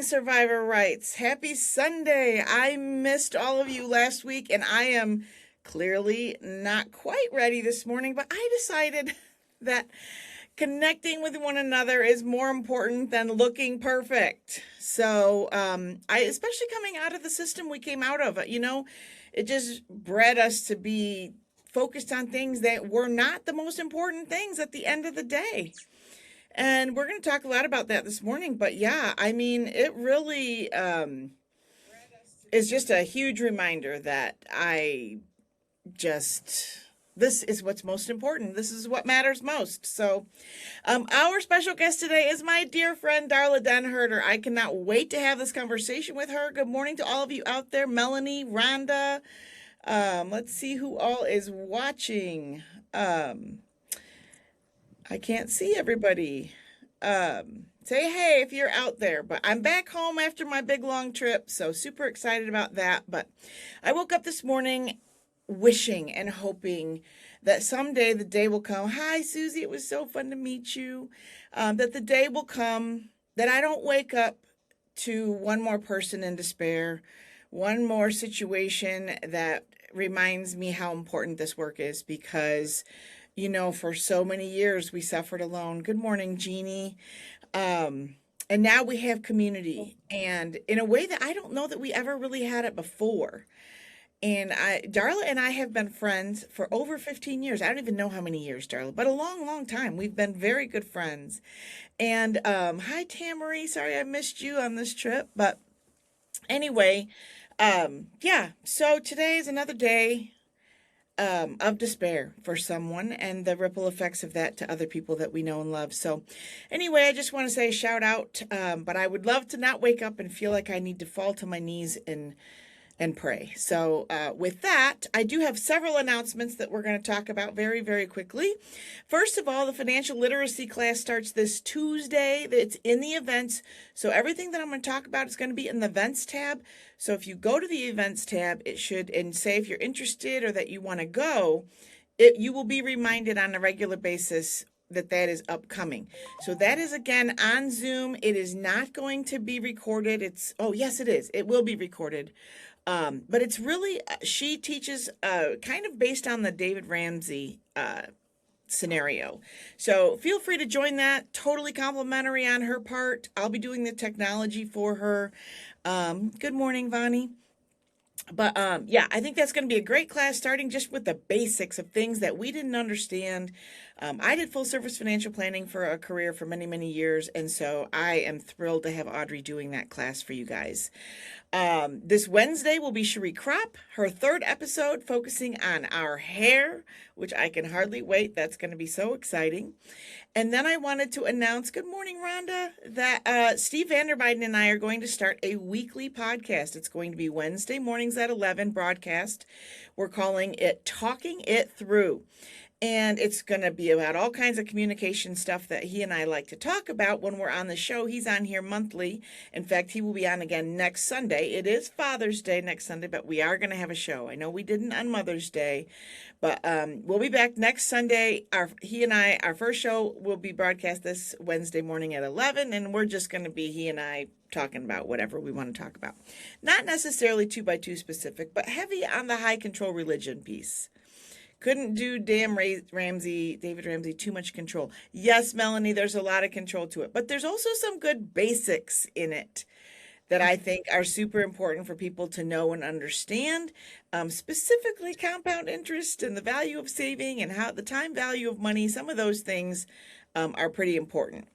Survivor writes, Happy Sunday. I missed all of you last week, and I am clearly not quite ready this morning, but I decided that connecting with one another is more important than looking perfect. So, especially coming out of the system we came out of, it just bred us to be focused on things that were not the most important things at the end of the day. And we're going to talk a lot about that this morning. But yeah, I mean, it really is just a huge reminder that just, this is what's most important. This is what matters most. So, our special guest today is my dear friend, Darla Den Herder. I cannot wait to have this conversation with her. Good morning to all of you out there. Melanie, Rhonda. Let's see who all is watching. I can't see everybody. Say hey if you're out there. But I'm back home after my big long trip, so super excited about that. But I woke up this morning wishing and hoping that someday the day will come. Hi, Susie. It was so fun to meet you. That the day will come that I don't wake up to one more person in despair, one more situation that reminds me how important this work is because for so many years we suffered alone. Good morning, Jeannie. And now we have community, and in a way that I don't know that we ever really had it before. And Darla and I have been friends for over 15 years. I don't even know how many years, Darla, but a long, long time. We've been very good friends. And hi, Tamari. Sorry I missed you on this trip, but anyway, yeah. So today is another day of despair for someone and the ripple effects of that to other people that we know and love. So anyway, I just want to say a shout out, but I would love to not wake up and feel like I need to fall to my knees and pray. So with that, I do have several announcements that we're going to talk about very, very quickly. First of all, the financial literacy class starts this Tuesday. It's in the events. So everything that I'm going to talk about is going to be in the events tab. So if you go to the events tab, it should, and say if you're interested or that you want to go, you will be reminded on a regular basis that is upcoming. So that is again on Zoom. It is not going to be recorded. Oh yes, it is. It will be recorded. But it's really, she teaches kind of based on the David Ramsey scenario. So feel free to join that. Totally complimentary on her part. I'll be doing the technology for her. Good morning, Vani. But yeah, I think that's going to be a great class, starting just with the basics of things that we didn't understand. I did full service financial planning for a career for many, many years, and so I am thrilled to have Audrey doing that class for you guys. This Wednesday will be Cherie Kropp, her third episode focusing on our hair, which I can hardly wait. That's going to be so exciting. And then I wanted to announce, good morning, Rhonda, that Steve Vandermeiden and I are going to start a weekly podcast. It's going to be Wednesday mornings at 11 broadcast. We're calling it Talking It Through. And it's going to be about all kinds of communication stuff that he and I like to talk about when we're on the show. He's on here monthly. In fact, he will be on again next Sunday. It is Father's Day next Sunday, but we are going to have a show. I know we didn't on Mother's Day, but we'll be back next Sunday. Our first show will be broadcast this Wednesday morning at 11, and we're just going to be he and I talking about whatever we want to talk about. Not necessarily 2x2 specific, but heavy on the high control religion piece. Couldn't do David Ramsey, too much control. Yes, Melanie, there's a lot of control to it, but there's also some good basics in it that I think are super important for people to know and understand, specifically compound interest and the value of saving and how the time value of money. Some of those things are pretty important.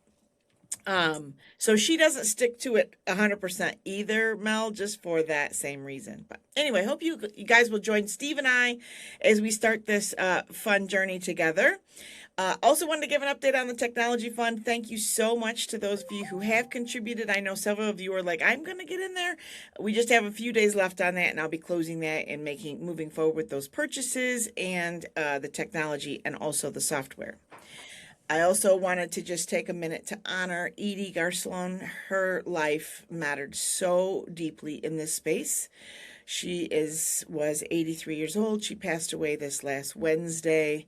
So she doesn't stick to it 100% either, Mel, just for that same reason. But anyway, hope you guys will join Steve and I as we start this fun journey together. Also wanted to give an update on the Technology Fund. Thank you so much to those of you who have contributed. I know several of you are like, I'm going to get in there. We just have a few days left on that, and I'll be closing that and moving forward with those purchases and the technology and also the software. I also wanted to just take a minute to honor Edie Garcelon. Her life mattered so deeply in this space. She was 83 years old. She passed away this last Wednesday.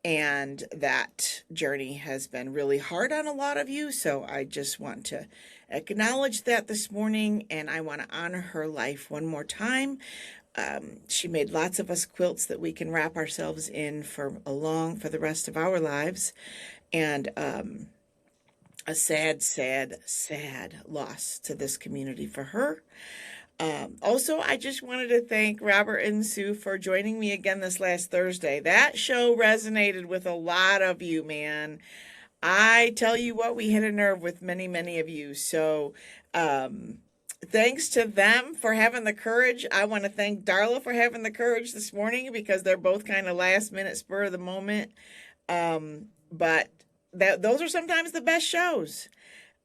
And that journey has been really hard on a lot of you. So I just want to acknowledge that this morning, and I want to honor her life one more time. She made lots of us quilts that we can wrap ourselves in for the rest of our lives. And a sad, sad, sad loss to this community for her. Also, I just wanted to thank Robert and Sue for joining me again this last Thursday. That show resonated with a lot of you, man. I tell you what, we hit a nerve with many, many of you. So, thanks to them for having the courage. I want to thank Darla for having the courage this morning because they're both kind of last minute, spur of the moment. But those are sometimes the best shows.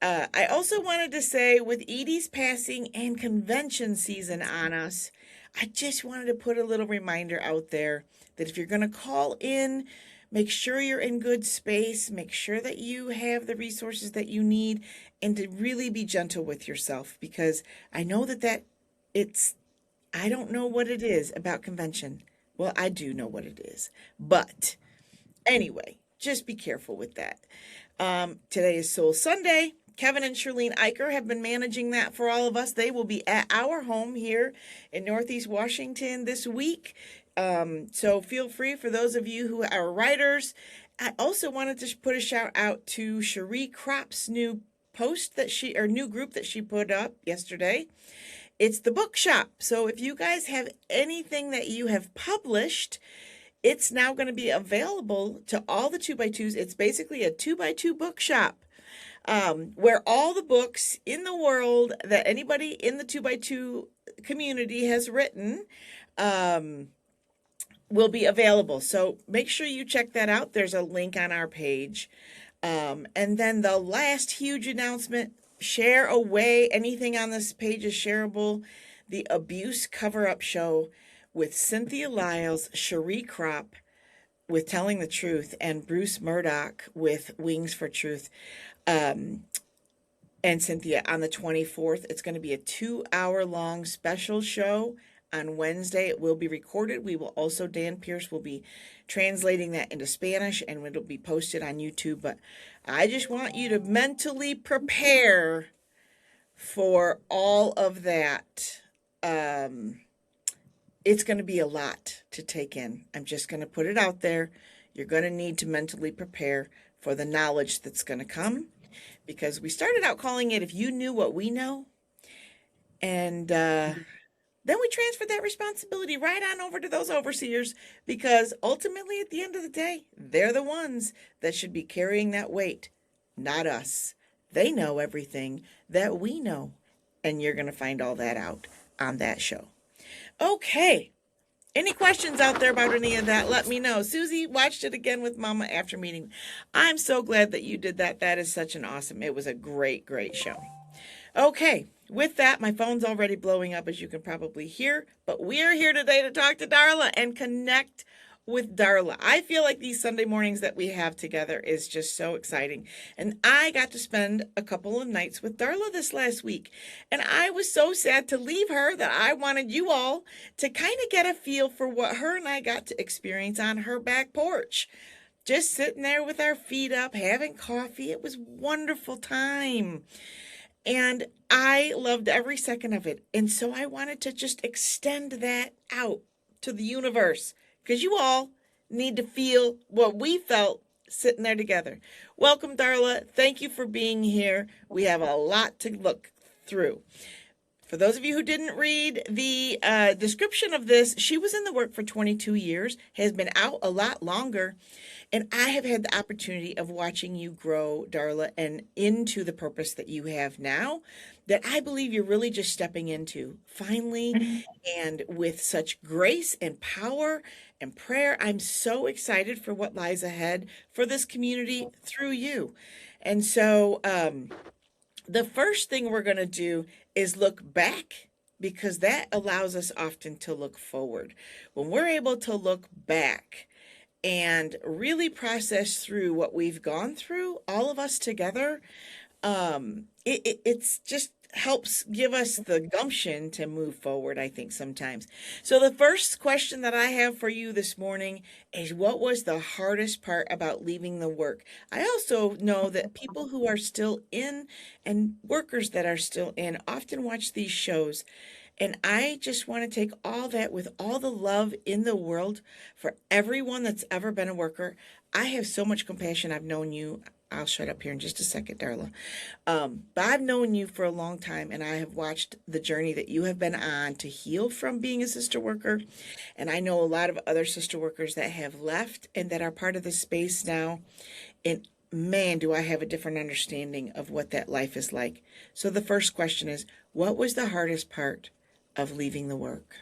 I also wanted to say, with Edie's passing and convention season on us, I just wanted to put a little reminder out there that if you're going to call in, make sure you're in good space, make sure that you have the resources that you need, and to really be gentle with yourself, because I know I don't know what it is about convention. Well, I do know what it is. But anyway, just be careful with that. Today is Soul Sunday. Kevin and Shirlene Eicher have been managing that for all of us. They will be at our home here in Northeast Washington this week. So feel free, for those of you who are writers. I also wanted to put a shout out to Cherie Kropp's new new group that she put up yesterday. It's the bookshop. So if you guys have anything that you have published, it's now going to be available to all the 2x2s. It's basically a 2x2 bookshop, where all the books in the world that anybody in the 2x2 community has written will be available. So make sure you check that out. There's a link on our page. And then the last huge announcement: share away. Anything on this page is shareable. The Abuse Cover-Up Show with Cynthia Lyles, Cherie Kropp with Telling the Truth, and Bruce Murdoch with Wings for Truth. And Cynthia, on the 24th. It's going to be a 2-hour long special show on Wednesday. It will be recorded. Dan Pierce will be translating that into Spanish, and it'll be posted on YouTube. But I just want you to mentally prepare for all of that. It's going to be a lot to take in. I'm just going to put it out there. You're going to need to mentally prepare for the knowledge that's going to come, because we started out calling it If You Knew What We Know. And then we transferred that responsibility right on over to those overseers, because ultimately, at the end of the day, they're the ones that should be carrying that weight, not us. They know everything that we know, and you're going to find all that out on that show. Okay. Any questions out there about any of that? Let me know. Susie watched it again with Mama after meeting. I'm so glad that you did that. That is such an awesome. It was a great, great show. Okay. With that, my phone's already blowing up, as you can probably hear. But we're here today to talk to Darla and connect with Darla. I feel like these Sunday mornings that we have together is just so exciting. And I got to spend a couple of nights with Darla this last week. And I was so sad to leave her that I wanted you all to kind of get a feel for what her and I got to experience on her back porch. Just sitting there with our feet up, having coffee. It was a wonderful time. And I loved every second of it. And so I wanted to just extend that out to the universe, because you all need to feel what we felt sitting there together. Welcome, Darla. Thank you for being here. We have a lot to look through. For those of you who didn't read the description of this, she was in the work for 22 years, has been out a lot longer. And I have had the opportunity of watching you grow, Darla, and into the purpose that you have now, that I believe you're really just stepping into finally, and with such grace and power and prayer. I'm so excited for what lies ahead for this community through you. And so the first thing we're going to do is look back, because that allows us often to look forward. When we're able to look back and really process through what we've gone through, all of us together, it's just helps give us the gumption to move forward, I think, sometimes. So, the first question that I have for you this morning is, what was the hardest part about leaving the work? I also know that people who are still in and workers that are still in often watch these shows. And I just want to take all that with all the love in the world for everyone that's ever been a worker. I have so much compassion. I've known you. I'll shut up here in just a second, Darla. But I've known you for a long time, and I have watched the journey that you have been on to heal from being a sister worker. And I know a lot of other sister workers that have left and that are part of the space now. And man, do I have a different understanding of what that life is like. So the first question is, what was the hardest part of leaving the work?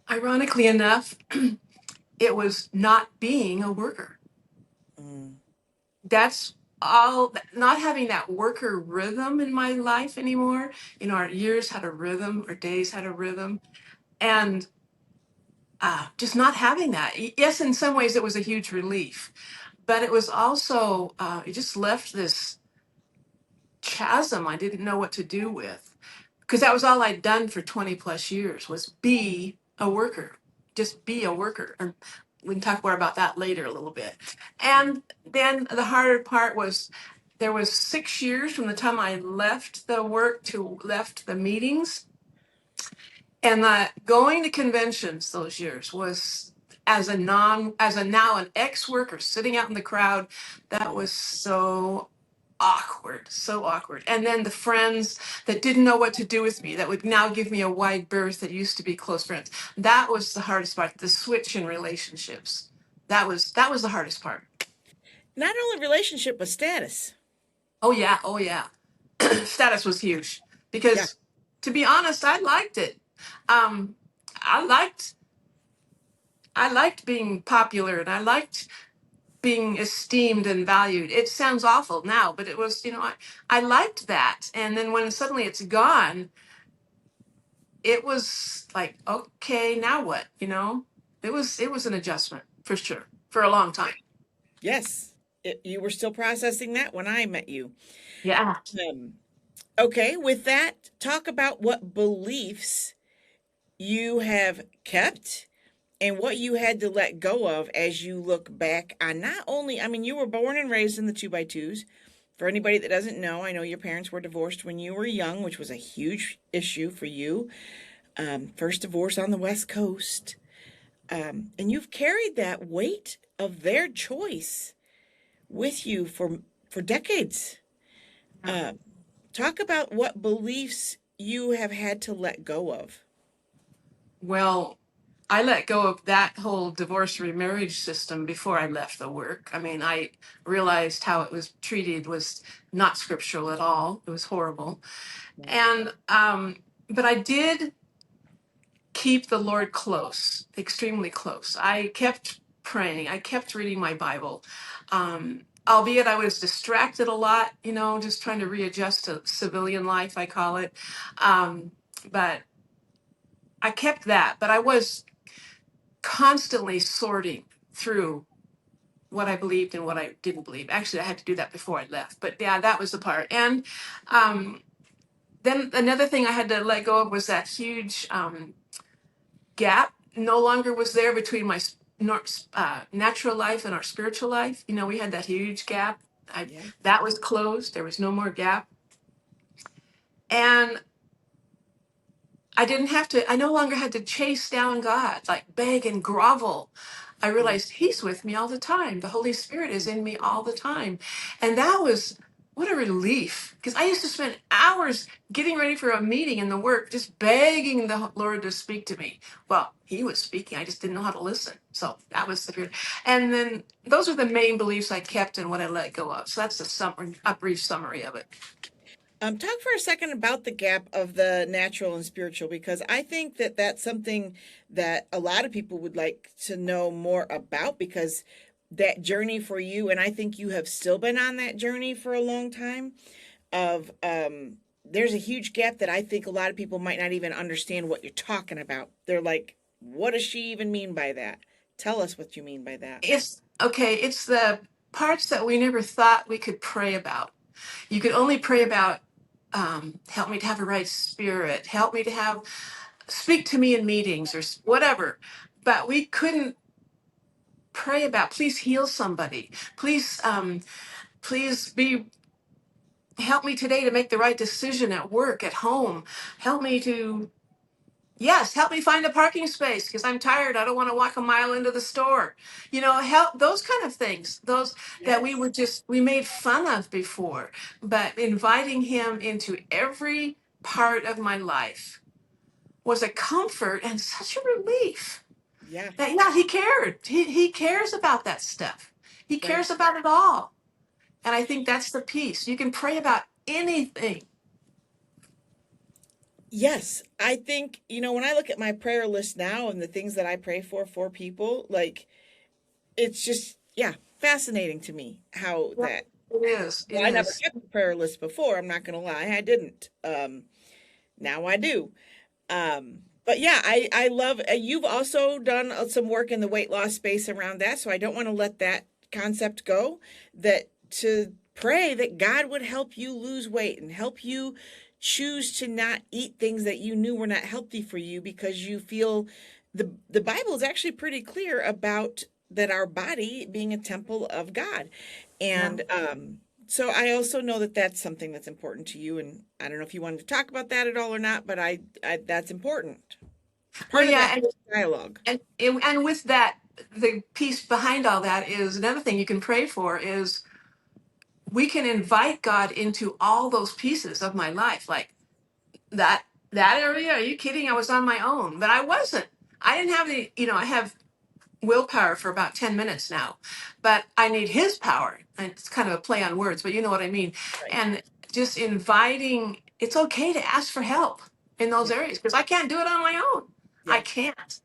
Ironically enough, it was not being a worker. Mm, That's all, not having that worker rhythm in my life anymore. Our years had a rhythm, our days had a rhythm, and just not having that. Yes, in some ways it was a huge relief, but it was also, it just left this chasm I didn't know what to do with, because that was all I'd done for 20 plus years was be a worker, just be a worker. And we can talk more about that later a little bit. mm. And then the harder part was there was 6 years from the time I left the work to left the meetings. And going to conventions those years was, as a now an ex-worker sitting out in the crowd, that Yeah. was so awkward. And then the friends that didn't know what to do with me, that would now give me a wide berth that used to be close friends. That was the hardest part, the switch in relationships. That was the hardest part. Not only relationship, but status. Oh yeah, oh yeah. Status was huge Yeah. because, to be honest, I liked it. Um, I liked I liked being popular, and I liked being esteemed and valued. It sounds awful now, but it was, I liked that. And then when suddenly it's gone, it was like, okay, now what? It was an adjustment for sure for a long time. Yes. You were still processing that when I met you. Yeah. Um, okay, with that, talk about what beliefs you have kept and what you had to let go of as you look back on not only, I mean, you were born and raised in the two by twos. For anybody that doesn't know, I know your parents were divorced when you were young, which was a huge issue for you. First divorce on the West Coast. And you've carried that weight of their choice with you for decades. Uh, Talk about what beliefs you have had to let go of. Well, I let go of that whole divorce remarriage system before I left the work. I mean, I realized how it was treated was not scriptural at all. It was horrible. Yeah. And but I did keep the Lord close, extremely close. I kept praying. I kept reading my Bible. Albeit I was distracted a lot, just trying to readjust to civilian life, I call it. Um, but I kept that. But I was constantly sorting through what I believed and what I didn't believe. Actually, I had to do that before I left. But yeah, that was the part. And um, then another thing I had to let go of was that huge gap no longer was there between my natural life and our spiritual life. We had that huge gap. Yeah. That was closed. There was no more gap. And I no longer had to chase down God, like beg and grovel. I Yeah. realized He's with me all the time. The Holy Spirit is in me all the time. And that was, what a relief. Because I used to spend hours getting ready for a meeting in the work, just begging the Lord to speak to me. Well, He was speaking. I just didn't know how to listen. So that was the period. And then those are the main beliefs I kept and what I let go of. So that's a brief summary of it. Talk for a second about the gap of the natural and spiritual, because I think that that's something that a lot of people would like to know more about, because that journey for you, and I think you have still been on that journey for a long time, of there's a huge gap that I think a lot of people might not even understand what you're talking about. They're like, what does she even mean by that? Tell us what you mean by that. It's okay. It's the parts that we never thought we could pray about. You could only pray about, help me to have a right spirit, help me to have, speak to me in meetings or whatever. But we couldn't pray about, please heal somebody. Please, please be, help me today to make the right decision at work, at home. Help me to, yes, help me find a parking space because I'm tired. I don't want to walk a mile into the store. Help, those kind of things, those that we Yes. were just, we made fun of before. But inviting him into every part of my life was a comfort and such a relief Yeah. that, yeah, he cared. He cares about that stuff. He Right. cares about it all. And I think that's the piece. You can pray about anything. Yes, I think, when I look at my prayer list now and the things that I pray for people, like it's just, yeah, fascinating to me how Yep, that, it is. It well, I never is. kept a prayer list before, I'm not going to lie, I didn't. Now I do. But yeah, I love, you've also done some work in the weight loss space around that, so I don't want to let that concept go, that to pray that God would help you lose weight and help you choose to not eat things that you knew were not healthy for you because you feel the Bible is actually pretty clear about that our body being a temple of God. Yeah. And so I also know that that's something that's important to you, and I don't know if you wanted to talk about that at all or not, but I that's important. It's Well, part of that yeah, dialogue. and with that, the piece behind all that is another thing you can pray for is we can invite God into all those pieces of my life, like that area. Are you kidding? I was on my own, but I wasn't. I didn't have I have willpower for about 10 minutes now, but I need his power. And it's kind of a play on words, but you know what I mean. Right. And just inviting, it's okay to ask for help in those Yeah. areas because I can't do it on my own. I Yes. can't.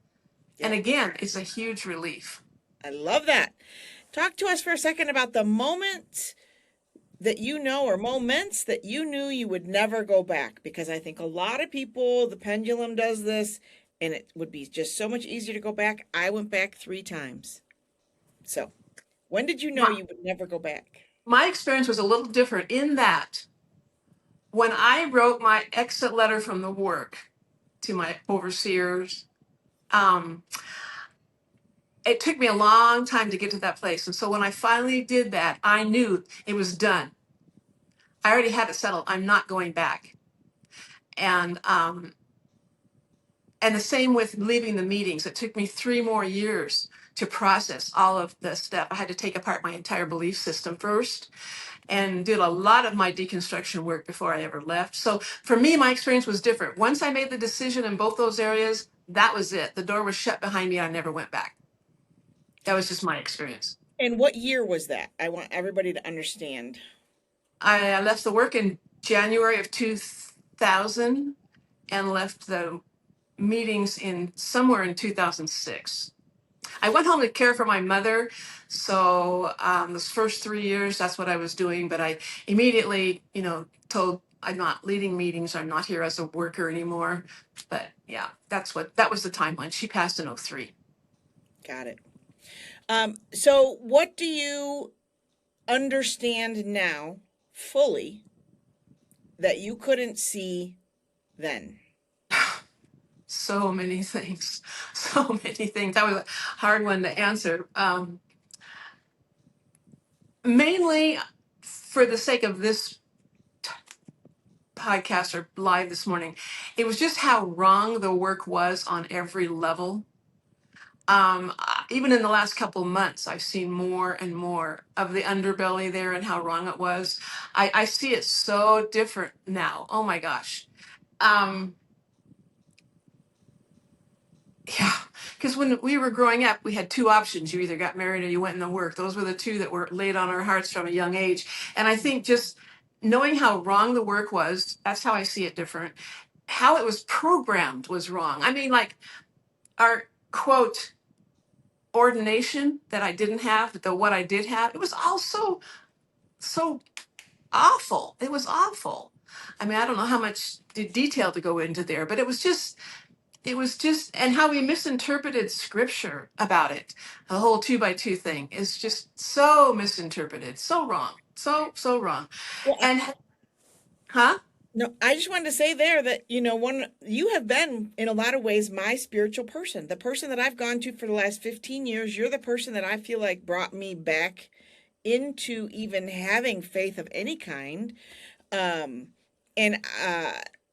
And Yep. again, it's a huge relief. I love that. Talk to us for a second about the moment that you know, or moments that you knew you would never go back, because I think a lot of people, the pendulum does this, and it would be just so much easier to go back. I went back 3 times. So when did you know My, you would never go back? my experience was a little different in that when I wrote my exit letter from the work to my overseers, um, it took me a long time to get to that place. And so when I finally did that, I knew it was done. I already had it settled. I'm not going back. And and the same with leaving the meetings. It took me 3 more years to process all of the stuff. I had to take apart my entire belief system first and did a lot of my deconstruction work before I ever left. So for me, my experience was different. Once I made the decision in both those areas, that was it. The door was shut behind me. I never went back. That was just my experience. And what year was that? I want everybody to understand. I left the work in January of 2000 and left the meetings in somewhere in 2006. I went home to care for my mother. So those first 3 years, that's what I was doing. But I immediately, told I'm not leading meetings. I'm not here as a worker anymore. But yeah, that was the timeline. She passed in '03. Got it. So what do you understand now fully that you couldn't see then? So many things, so many things. That was a hard one to answer. Mainly for the sake of this podcast or live this morning, it was just how wrong the work was on every level. Even in the last couple of months, I've seen more and more of the underbelly there and how wrong it was. I see it so different now. Oh my gosh. Um, yeah, because when we were growing up, we had two options. You either got married or you went into work. Those were the two that were laid on our hearts from a young age. And I think just knowing how wrong the work was, that's how I see it different. How it was programmed was wrong. I mean, like our quote, ordination that I didn't have, but the what I did have, it was all so awful. It was awful. I mean, I don't know how much detail to go into there, but it was just, and how we misinterpreted scripture about it. The whole 2 by 2 thing is just so misinterpreted, so wrong. So wrong. Well, And huh? no, I just wanted to say there that, one, you have been in a lot of ways my spiritual person, the person that I've gone to for the last 15 years. You're the person that I feel like brought me back into even having faith of any kind. Um, and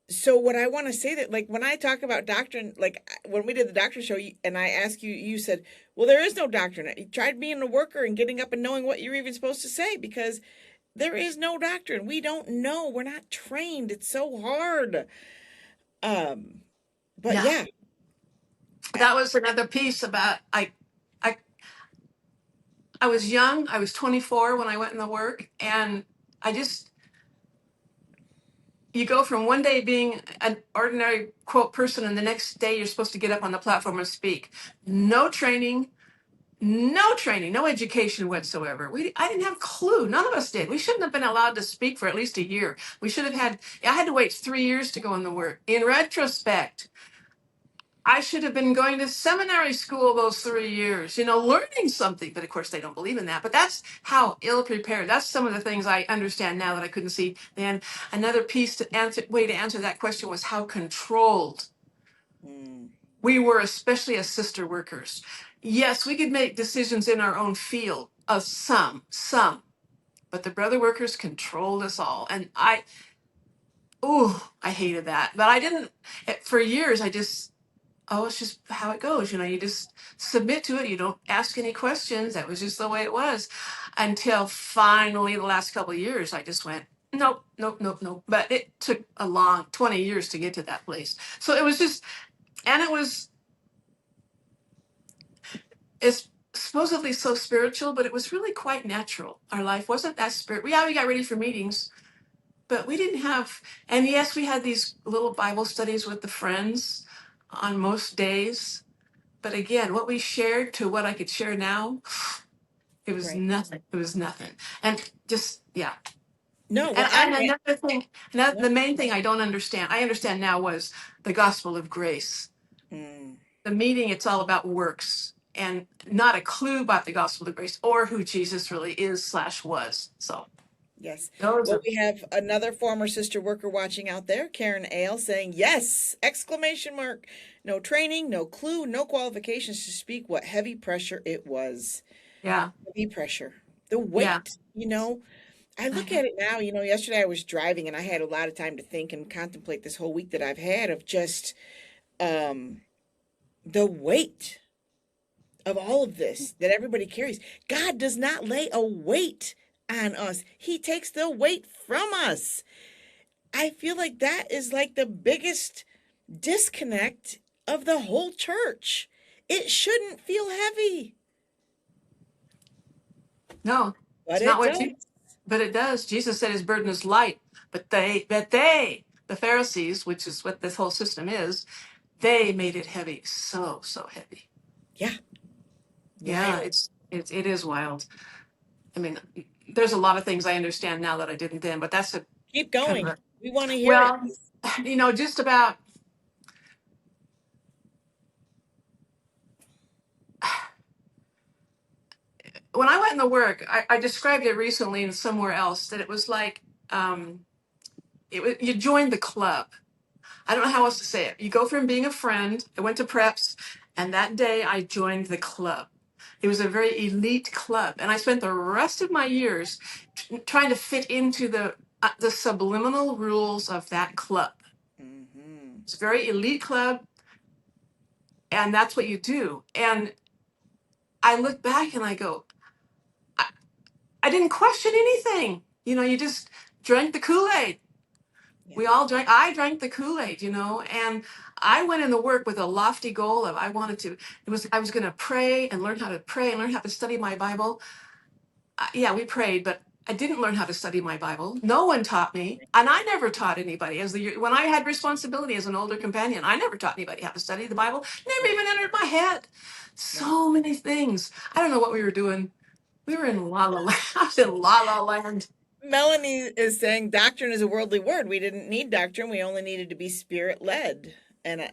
so what I want to say that, like, when I talk about doctrine, like when we did the doctrine show and I asked you, you said, well, there is no doctrine. You tried being a worker and getting up and knowing what you're even supposed to say, because there is no doctrine. We don't know. We're not trained. It's so hard. Um, but Yeah, yeah, I, that was another piece about I I was young. I was 24 when I went in the work, and I just you go from one day being an ordinary quote person, and the next day you're supposed to get up on the platform and speak. No training, no training, no education whatsoever. I didn't have a clue. None of us did. We shouldn't have been allowed to speak for at least a year. We should have had. I had to wait 3 years to go in the work. In retrospect, I should have been going to seminary school those 3 years, learning something. But of course, they don't believe in that. But that's how ill prepared. That's some of the things I understand now that I couldn't see then. Another way to answer that question was how controlled mm, we were, especially as sister workers. Yes, we could make decisions in our own field, some, but the brother workers controlled us all. And I hated that. But I didn't, for years, it's just how it goes. You just submit to it. You don't ask any questions. That was just the way it was until finally the last couple of years, I just went, nope, nope, nope, nope. But it took a long 20 years to get to that place. So it was just, and it's supposedly so spiritual, but it was really quite natural. Our life wasn't that spiritual. Yeah, we got ready for meetings, but we didn't have, and yes, we had these little Bible studies with the friends on most days. But again, what we shared to what I could share now, it was right. nothing. It was nothing. And just, yeah. No, And, well, and another thing, yeah. the main thing I understand now was the gospel of grace. Mm, The meeting, it's all about works and not a clue about the gospel of grace or who Jesus really is/was. So yes. those Well, are, we have another former sister worker watching out there, Karen Ale, saying, yes, exclamation mark. No training, no clue, no qualifications to speak. What heavy pressure it was. yeah, Heavy pressure. The yeah. weight, I look at it now, yesterday I was driving and I had a lot of time to think and contemplate this whole week that I've had of just um the weight of all of this that everybody carries. God does not lay a weight on us. He takes the weight from us. I feel like that is like the biggest disconnect of the whole church. It shouldn't feel heavy, No, but it's not it what does. Jesus, but it does. Jesus said his burden is light, but the Pharisees, which is what this whole system is, they made it heavy. So heavy. Yeah, Yeah, wild. it is wild. I mean, there's a lot of things I understand now that I didn't then, but that's a Keep kind of going. We want to hear it. well, just about when I went in the work, I described it recently in somewhere else that it was like um, you joined the club. I don't know how else to say it. You go from being a friend. I went to preps, and that day I joined the club. It was a very elite club, and I spent the rest of my years trying to fit into the subliminal rules of that club. Hmm. It's a very elite club, and that's what you do. And I look back and I go, I, I didn't question anything. You just drank the Kool Aid. Yeah. We all drank. I drank the Kool Aid, and I went into work with a lofty goal of I was going to pray and learn how to pray and learn how to study my Bible. Yeah, we prayed, but I didn't learn how to study my Bible. No one taught me, and I never taught anybody. When I had responsibility as an older companion, I never taught anybody how to study the Bible. Never even entered my head. Right. So many things. I don't know what we were doing. We were in la la land. I was in la la land. Melanie is saying doctrine is a worldly word. We didn't need doctrine. We only needed to be spirit led. And,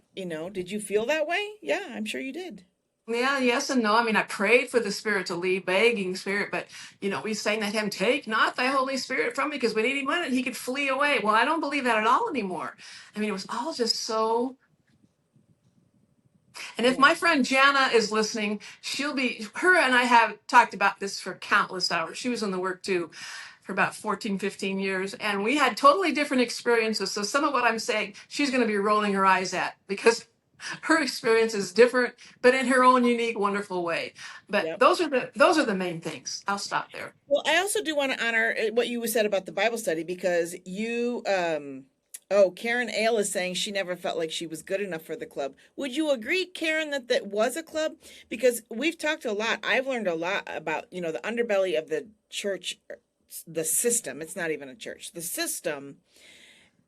did you feel that way? Yeah, I'm sure you did. Yeah, yes and no. I mean, I prayed for the Spirit to leave, begging Spirit, but we sang that hymn, "Take not thy Holy Spirit from me," because when any minute he could flee away. Well, I don't believe that at all anymore. I mean, it was all just so. And if Yeah. my friend Jana is listening, her and I have talked about this for countless hours. She was in the work too for about 14, 15 years, and we had totally different experiences. So some of what I'm saying, she's going to be rolling her eyes at because her experience is different, but in her own unique, wonderful way. But Yep. those are the main things. I'll stop there. Well, I also do want to honor what you said about the Bible study because oh, Karen Ale is saying she never felt like she was good enough for the club. Would you agree, Karen, that that was a club? Because we've talked a lot. I've learned a lot about, the underbelly of the church, the system. It's not even a church. The system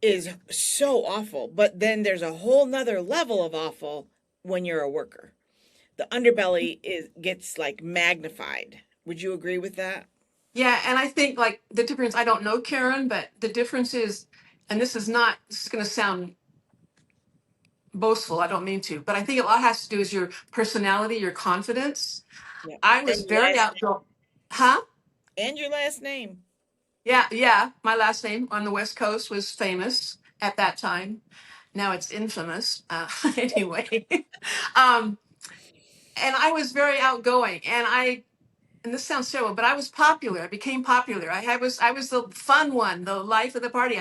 is so awful, but then there's a whole nother level of awful when you're a worker. The underbelly gets like magnified. Would you agree with that? Yeah, and I think like the difference. I don't know Karen, but the difference is, and this is not. This is going to sound boastful. I don't mean to, but I think a lot has to do with your personality, your confidence. Yeah. I And was your very last outgoing. Huh? and your last name. Yeah, yeah. My last name on the West Coast was famous at that time. Now it's infamous. Anyway, um, and I was very outgoing, and this sounds terrible, but I was popular. I became popular. I was the fun one, the life of the party.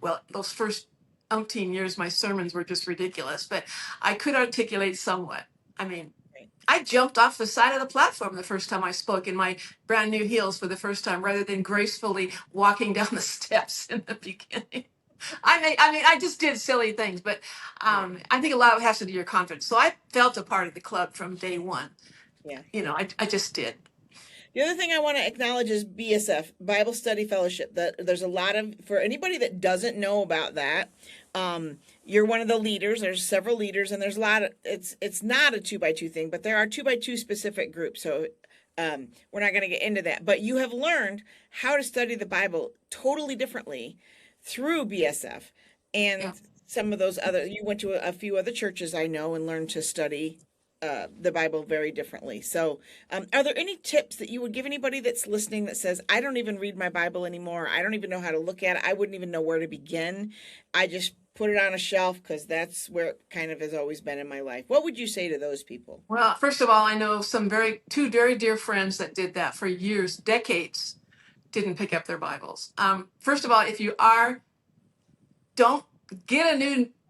Well, those first umpteen years, my sermons were just ridiculous, but I could articulate somewhat. I mean, Right. I jumped off the side of the platform the first time I spoke in my brand new heels for the first time, rather than gracefully walking down the steps in the beginning. I just did silly things, but Right. I think a lot of it has to do with your confidence. So I felt a part of the club from day one. Yeah. I just did. The other thing I want to acknowledge is BSF, Bible Study Fellowship. That there's a lot of for anybody that doesn't know about that. You're one of the leaders. There's several leaders, and there's a lot of it's not a 2x2 thing, but there are 2x2 specific groups. So we're not going to get into that. But you have learned how to study the Bible totally differently through BSF, Yeah. and some of those other. You went to a few other churches I know and learned to study the Bible very differently. So, are there any tips that you would give anybody that's listening that says, I don't even read my Bible anymore? I don't even know how to look at it. I wouldn't even know where to begin. I just put it on a shelf because that's where it kind of has always been in my life. What would you say to those people? Well, first of all, I know two very dear friends that did that for years, decades, didn't pick up their Bibles. First of all, if you are, don't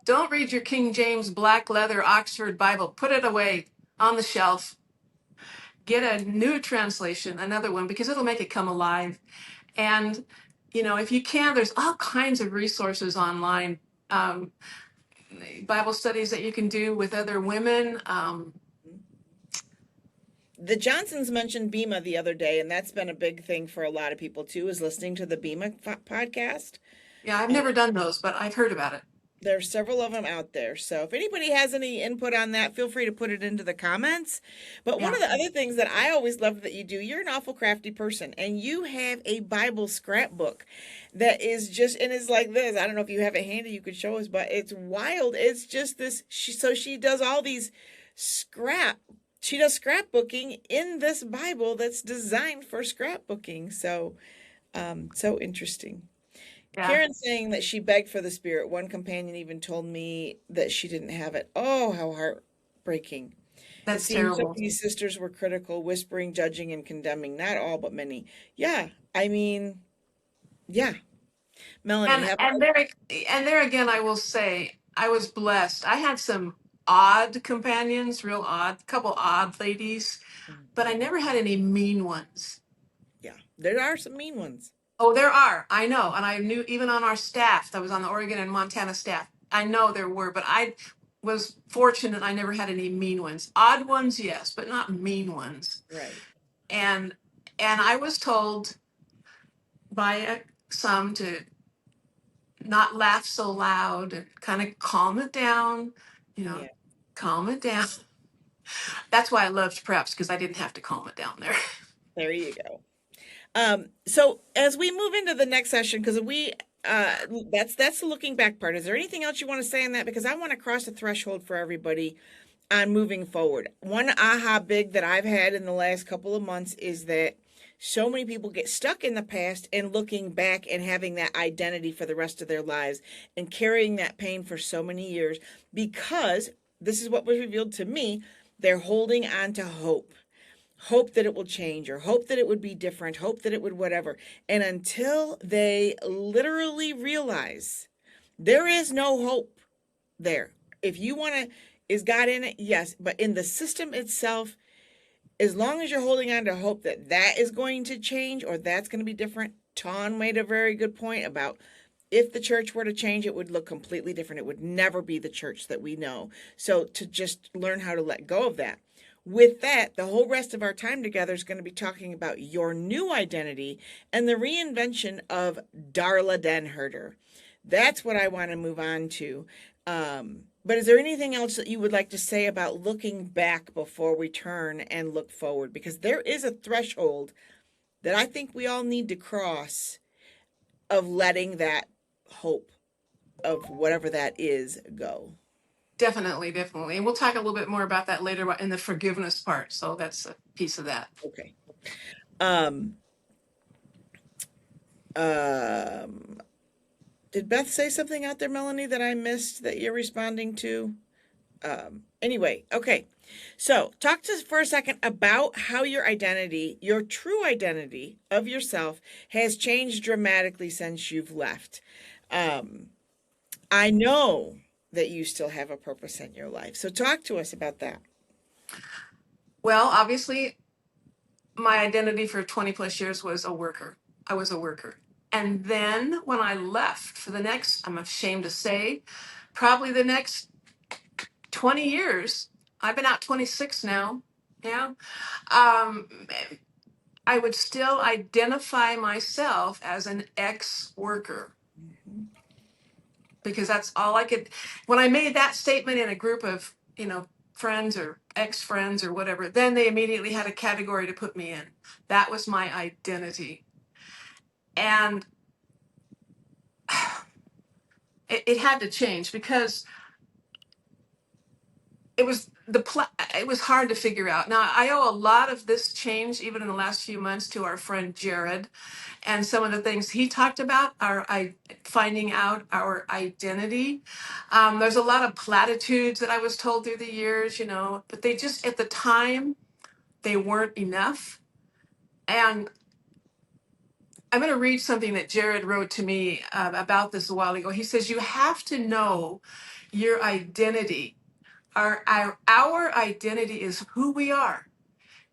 don't read your King James black leather Oxford Bible. Put it away on the shelf. Get a new translation, another one, because it'll make it come alive. And, if you can, there's all kinds of resources online. Um, Bible studies that you can do with other women. The Johnsons mentioned Bema the other day, and that's been a big thing for a lot of people too, is listening to the Bema podcast. Yeah, I've never done those, but I've heard about it. There are several of them out there. So if anybody has any input on that, feel free to put it into the comments. But one Yeah. of the other things that I always love that you do, you're an awful crafty person, and you have a Bible scrapbook that is just, and it's like this. I don't know if you have it handy, you could show us, but it's wild. It's just this. She does all these scrap. She does scrapbooking in this Bible that's designed for scrapbooking. So, so interesting. Yeah. Karen saying that she begged for the spirit. One companion even told me that she didn't have it. Oh, how heartbreaking. It That's seems so terrible. many sisters were critical, whispering, judging, and condemning. Not all, but many. Yeah, I mean, yeah. Melanie, And have and there and there again, I will say I was blessed. I had some odd companions, real odd, couple odd ladies, but I never had any mean ones. yeah, there are some mean ones. Oh, there are. I know. And I knew even on our staff, that was on the Oregon and Montana staff. I know there were, but I was fortunate I never had any mean ones. Odd ones, yes, but not mean ones. Right. And and I was told by some to not laugh so loud and kind of calm it down, you know, Yeah, calm it down. That's why I loved preps because I didn't have to calm it down there. there you go. So as we move into the next session, because that's the looking back part. Is there anything else you want to say on that? Because I want to cross the threshold for everybody on moving forward. One aha big that I've had in the last couple of months is that so many people get stuck in the past and looking back and having that identity for the rest of their lives and carrying that pain for so many years because this is what was revealed to me. They're holding on to hope. Hope that it will change or hope that it would be different, hope that it would whatever. And until they literally realize there is no hope there. If you want to, is God in it? Yes. But in the system itself, as long as you're holding on to hope that that is going to change or that's going to be different, Ton made a very good point about if the church were to change, it would look completely different. It would never be the church that we know. So to just learn how to let go of that. With that, the whole rest of our time together is going to be talking about your new identity and the reinvention of Darla Den Herder. That's what I want to move on to. But is there anything else that you would like to say about looking back before we turn and look forward? Because there is a threshold that I think we all need to cross of letting that hope of whatever that is go. Definitely, definitely. And we'll talk a little bit more about that later in the forgiveness part. So that's a piece of that. Okay. Um, um, did Beth say something out there, Melanie, that I missed that you're responding to? Anyway, okay. So talk to us for a second about how your identity, your true identity of yourself, has changed dramatically since you've left. I know that you still have a purpose in your life. So talk to us about that. Well, obviously, my identity for 20 plus years was a worker. I was a worker. And then when I left for the next, I'm ashamed to say, probably the next 20 years, I've been out 26 now. Yeah. Um, I would still identify myself as an ex worker Mhm. because that's all I could. When I made that statement in a group of, friends or ex friends or whatever, then they immediately had a category to put me in. That was my identity. And it had to change because it was hard to figure out. Now I owe a lot of this change, even in the last few months, to our friend Jared and some of the things he talked about. Finding out our identity. There's a lot of platitudes that I was told through the years, but they just at the time they weren't enough. And I'm going to read something that Jared wrote to me about this a while ago. He says you have to know your identity. Our identity is who we are,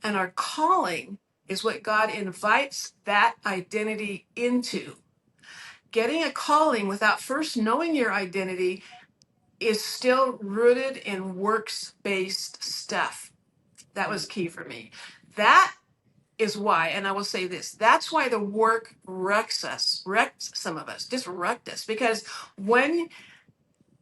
and our calling is what God invites that identity into. Getting a calling without first knowing your identity is still rooted in works based stuff. That was key for me. That is why, and I will say this, that's why the work wrecked some of us, just wrecked us, because when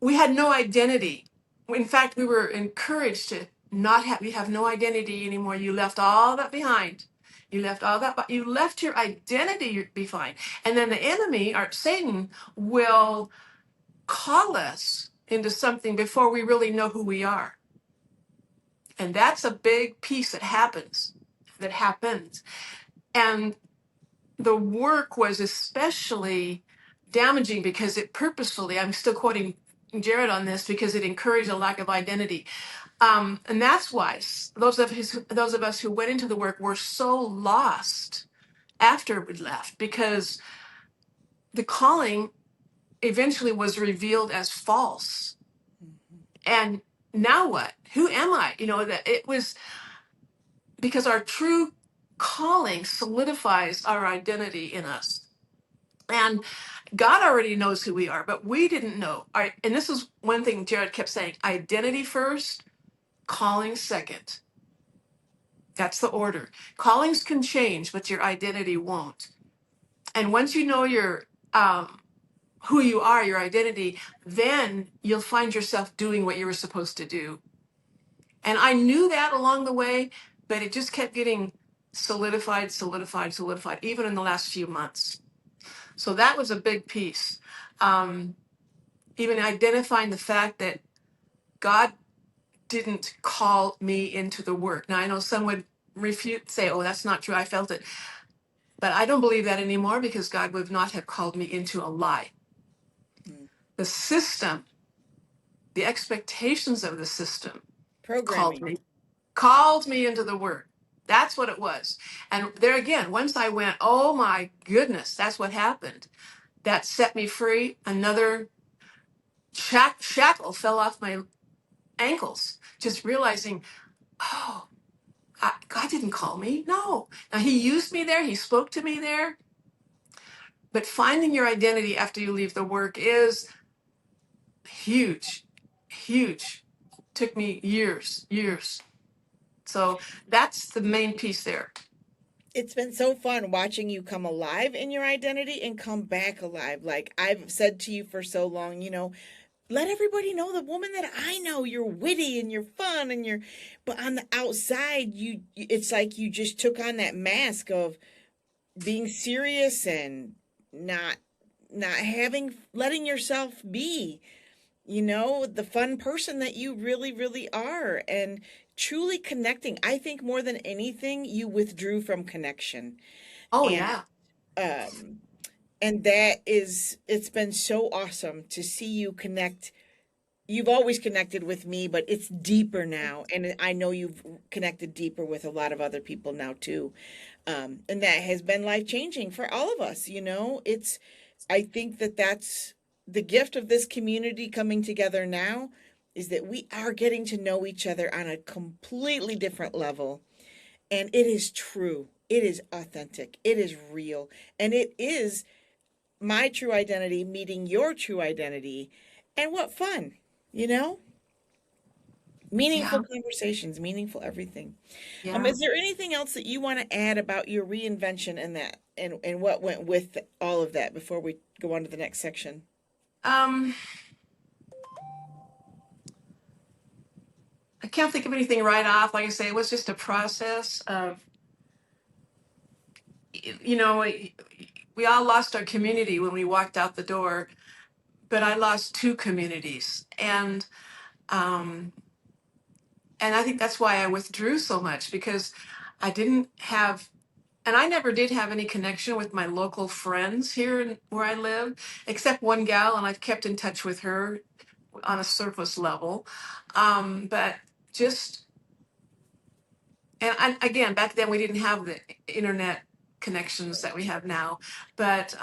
we had no identity. In fact, we were encouraged to not have, you have no identity anymore. You left all that behind. You left all that, but you left your identity behind. And then the enemy, or Satan, will call us into something before we really know who we are. And that's a big piece that happens. And the work was especially damaging because it purposefully, I'm still quoting Jared on this, because it encouraged a lack of identity. And that's why those of us who went into the work were so lost after we left, because the calling eventually was revealed as false. And now what? Who am I? That it was because our true calling solidifies our identity in us. And God already knows who we are, but we didn't know. All right, and this is one thing Jared kept saying: identity first, calling second. That's the order. Callings can change, but your identity won't. And once you know your who you are, your identity, then you'll find yourself doing what you were supposed to do. And I knew that along the way, but it just kept getting solidified, solidified, solidified, even in the last few months. So that was a big piece. Even identifying the fact that God didn't call me into the work. Now I know some would refute, say, oh, that's not true, I felt it. But I don't believe that anymore, because God would not have called me into a lie. Mm. The system, the expectations of the system called Programming. me, called me into the work. That's what it was. And there again, once I went, oh my goodness, that's what happened. That set me free. Another shackle fell off my ankles. Just realizing, oh, God didn't call me. No. Now he used me there. He spoke to me there. But finding your identity after you leave the work is huge, huge. Took me years, years. So that's the main piece there. It's been so fun watching you come alive in your identity and come back alive. Like I've said to you for so long, let everybody know the woman that I know. You're witty and you're fun and but on the outside, it's like you just took on that mask of being serious and not not having letting yourself be, the fun person that you really, really are, and truly connecting. I think more than anything, you withdrew from connection. Oh, And yeah. um and it's been so awesome to see you connect. You've always connected with me, but it's deeper now, and I know you've connected deeper with a lot of other people now too. And that has been life changing for all of us. I think that that's the gift of this community coming together now, is that we are getting to know each other on a completely different level, and it is true. It is authentic. It is real, and it is my true identity meeting your true identity. And what fun, you know? Meaningful Yeah. conversations, meaningful everything. Yeah. Is there anything else that you want to add about your reinvention and that and what went with all of that before we go on to the next section? Um, I can't think of anything right off. Like I say, it was just a process of, you know, we all lost our community when we walked out the door, but I lost two communities. Um, and I think that's why I withdrew so much, because I didn't have, and I never did have any connection with my local friends here where I live, except one gal, and I've kept in touch with her on a surface level. But just, again, back then we didn't have the internet connections that we have now. But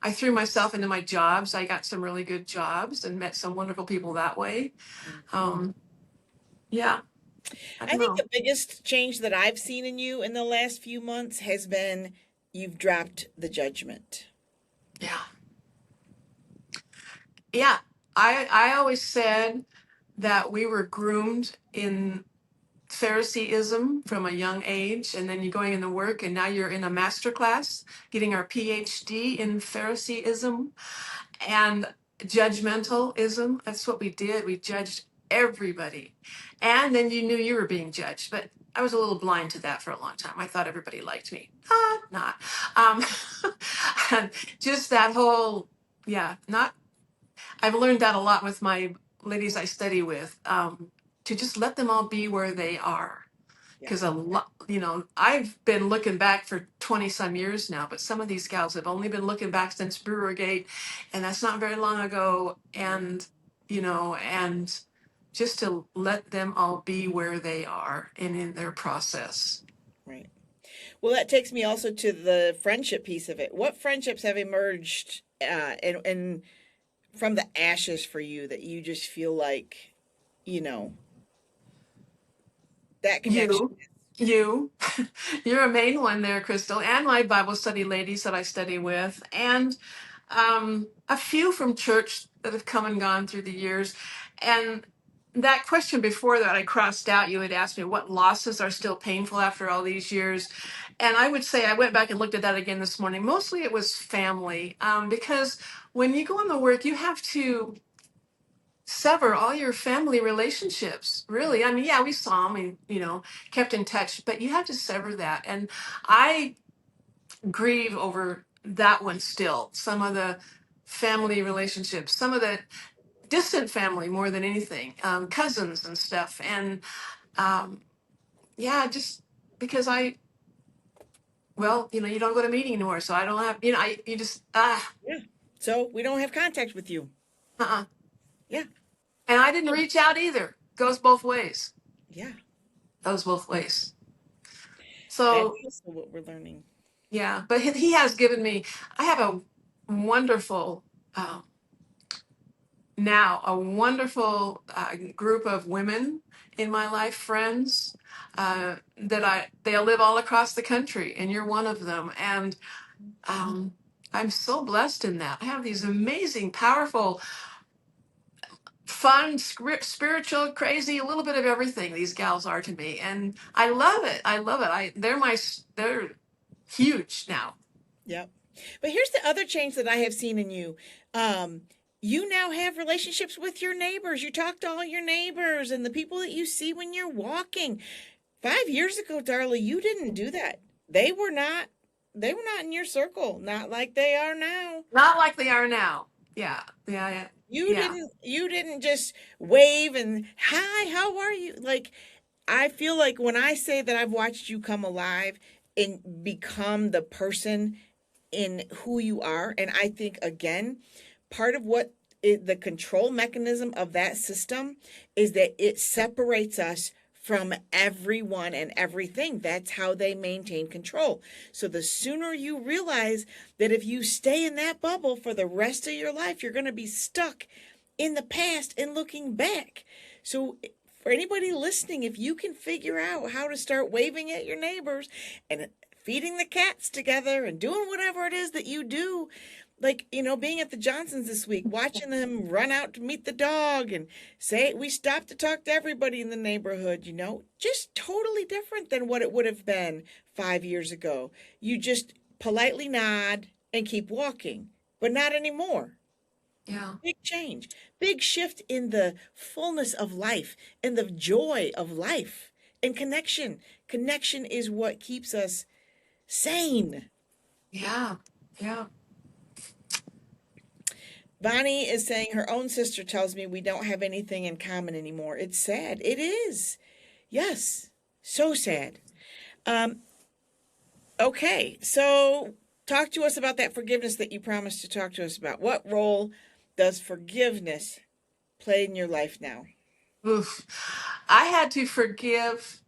I threw myself into my jobs. I got some really good jobs and met some wonderful people that way. Mhm. Um, yeah, I I don't think know. the biggest change that I've seen in you in the last few months has been you've dropped the judgment. Yeah, yeah. I always said that we were groomed in Phariseeism from a young age, and then you're going into work, and now you're in a master class, getting our PhD in Phariseeism and judgmentalism. That's what we did. We judged everybody, and then you knew you were being judged. But I was a little blind to that for a long time. I thought everybody liked me. Not. Um, and just that whole, yeah, not. I've learned that a lot with my ladies I study with. To just let them all be where they are, Yeah. because a lot, I've been looking back for 20 some years now, but some of these gals have only been looking back since Brewergate, and that's not very long ago. And just to let them all be where they are and in their process. Right. Well, that takes me also to the friendship piece of it. What friendships have emerged and from the ashes for you that you just feel like, you know, that connection? You, you, you're a main one there, Crystal, and my Bible study ladies that I study with, and a few from church that have come and gone through the years. And that question before that I crossed out, you had asked me what losses are still painful after all these years. And I would say I went back and looked at that again this morning. Mostly it was family, because when you go on the work, you have to sever all your family relationships, really. I mean, yeah, we saw them and kept in touch, but you have to sever that. And I grieve over that one still. Some of the family relationships, some of the distant family more than anything, cousins and stuff. And um, yeah, just because well, you don't go to meeting anymore, so I don't have, you just, Yeah. So we don't have contact with you. uh-uh. Yeah. And I didn't reach out either. Goes both ways. Yeah. Goes both ways. That's So also what we're learning. yeah, but he has given me, I have a wonderful, um, now a wonderful group of women in my life, friends, they live all across the country, and you're one of them. And um, I'm so blessed in that. I have these amazing, powerful, fun, spiritual, crazy, a little bit of everything. These gals are to me, and I love it. I love it. They're huge now. Yep. But here's the other change that I have seen in you. Um, you now have relationships with your neighbors. You talk to all your neighbors and the people that you see when you're walking. 5 years ago, Darla, you didn't do that. They were not they were not in your circle, not like they are now. Not like they are now. Yeah, yeah, yeah, yeah. You didn't just wave and hi, how are you? Like I feel like when I say that I've watched you come alive and become the person in who you are, and I think again, part of the control mechanism of that system is that it separates us from everyone and everything. That's how they maintain control. So the sooner you realize that if you stay in that bubble for the rest of your life, you're going to be stuck in the past and looking back. So for anybody listening, if you can figure out how to start waving at your neighbors and feeding the cats together and doing whatever it is that you do, like, being at the Johnsons this week, watching them run out to meet the dog and say, we stopped to talk to everybody in the neighborhood, just totally different than what it would have been 5 years ago. You just politely nod and keep walking, but not anymore. Yeah. Big change, big shift in the fullness of life and the joy of life and connection. Connection is what keeps us sane. Yeah. Yeah. Bonnie is saying her own sister tells me we don't have anything in common anymore. It's sad. It is. Yes. So sad. Um, okay. So talk to us about that forgiveness that you promised to talk to us about. What role does forgiveness play in your life now? Oof. I had to forgive,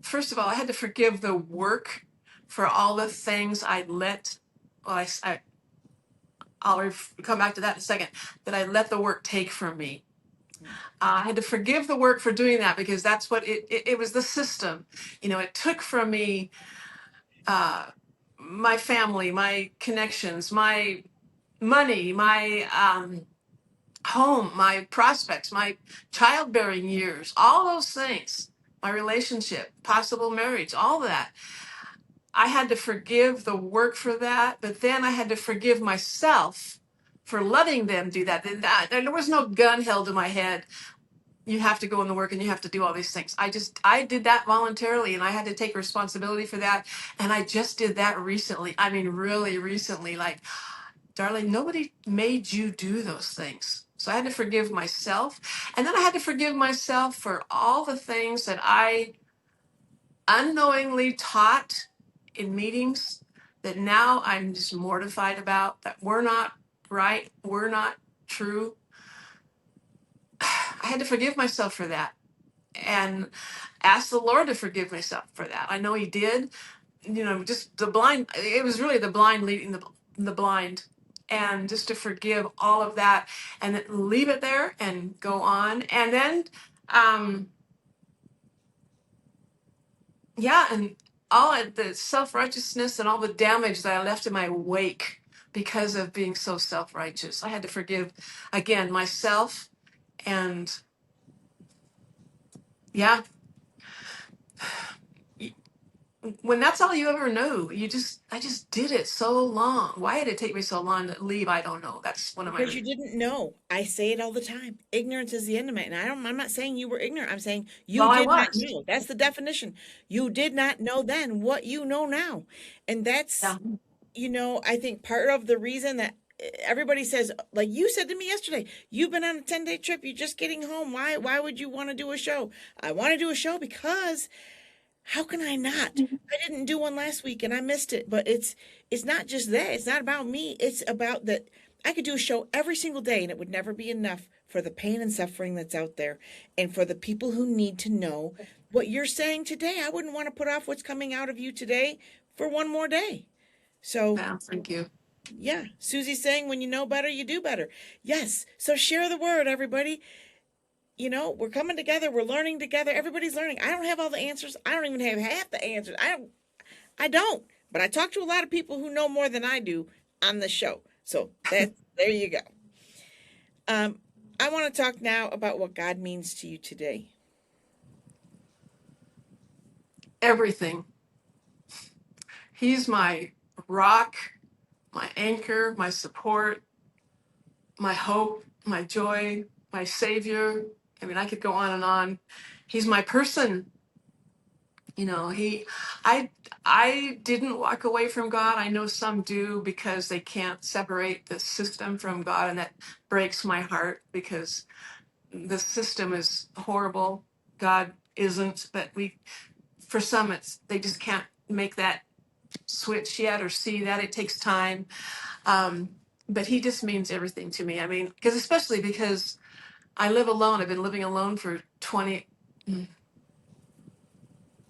first of all, I had to forgive the work for all the things I let, well, I'll come back to that in a second, that I let the work take from me. I had to forgive the work for doing that because that's what it was the system. It took from me uh, my family, my connections, my money, my home, my prospects, my childbearing years, all those things, my relationship, possible marriage, all that. I had to forgive the work for that, but then I had to forgive myself for letting them do that. There was no gun held to my head. You have to go in the work and you have to do all these things. I did that voluntarily, and I had to take responsibility for that. And I just did that recently. I mean, really recently. Like, darling, nobody made you do those things. So I had to forgive myself. And then I had to forgive myself for all the things that I unknowingly taught in meetings that now I'm just mortified about, that we're not right, we're not true. I had to forgive myself for that and ask the Lord to forgive myself for that. I know He did. Just the blind, it was really the blind leading the blind. And just to forgive all of that and then leave it there and go on. And then, um, yeah, and all of the self righteousness and all the damage that I left in my wake because of being so self righteous. I had to forgive, again, myself. And yeah, when that's all you ever knew, I just did it so long. Why did it take me so long to leave? I don't know. That's one of my Because you didn't know. I say it all the time. Ignorance is the enemy. And I'm not saying you were ignorant. I'm saying you well, I did not was. know. That's the definition. You did not know then what you know now. And that's, Yeah. I think part of the reason that everybody says, like you said to me yesterday, you've been on a 10-day trip, you're just getting home. Why would you want to do a show? I want to do a show because how can I not? I didn't do one last week and I missed it. But it's not just that. It's not about me. It's about that I could do a show every single day and it would never be enough for the pain and suffering that's out there and for the people who need to know what you're saying today. I wouldn't want to put off what's coming out of you today for one more day. So Yeah, thank you. yeah, Susie's saying when you know better, you do better. Yes. So share the word, everybody. We're coming together, we're learning together, everybody's learning. I don't have all the answers. I don't even have half the answers. I don't. But I talk to a lot of people who know more than I do on the show. So there you go. I want to talk now about what God means to you today. Everything. He's my rock, my anchor, my support, my hope, my joy, my savior. I mean, I could go on and on. He's my person. You know, I, I didn't walk away from God. I know some do because they can't separate the system from God, and that breaks my heart because the system is horrible. God isn't, but for some, they just can't make that switch yet or see that. It takes time. Um, but he just means everything to me. I mean, especially because I live alone. I've been living alone for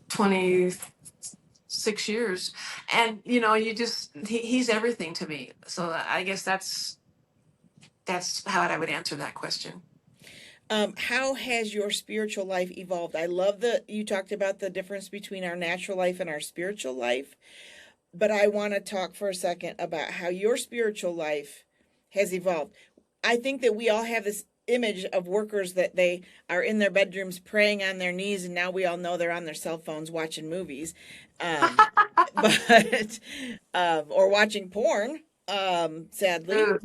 26 years. And, he's everything to me. So I guess that's how I would answer that question. How has your spiritual life evolved? I love that you talked about the difference between our natural life and our spiritual life, but I want to talk for a second about how your spiritual life has evolved. I think that we all have this image of workers that they are in their bedrooms praying on their knees, and now we all know they're on their cell phones watching movies, um, but or watching porn. Sadly, Ugh.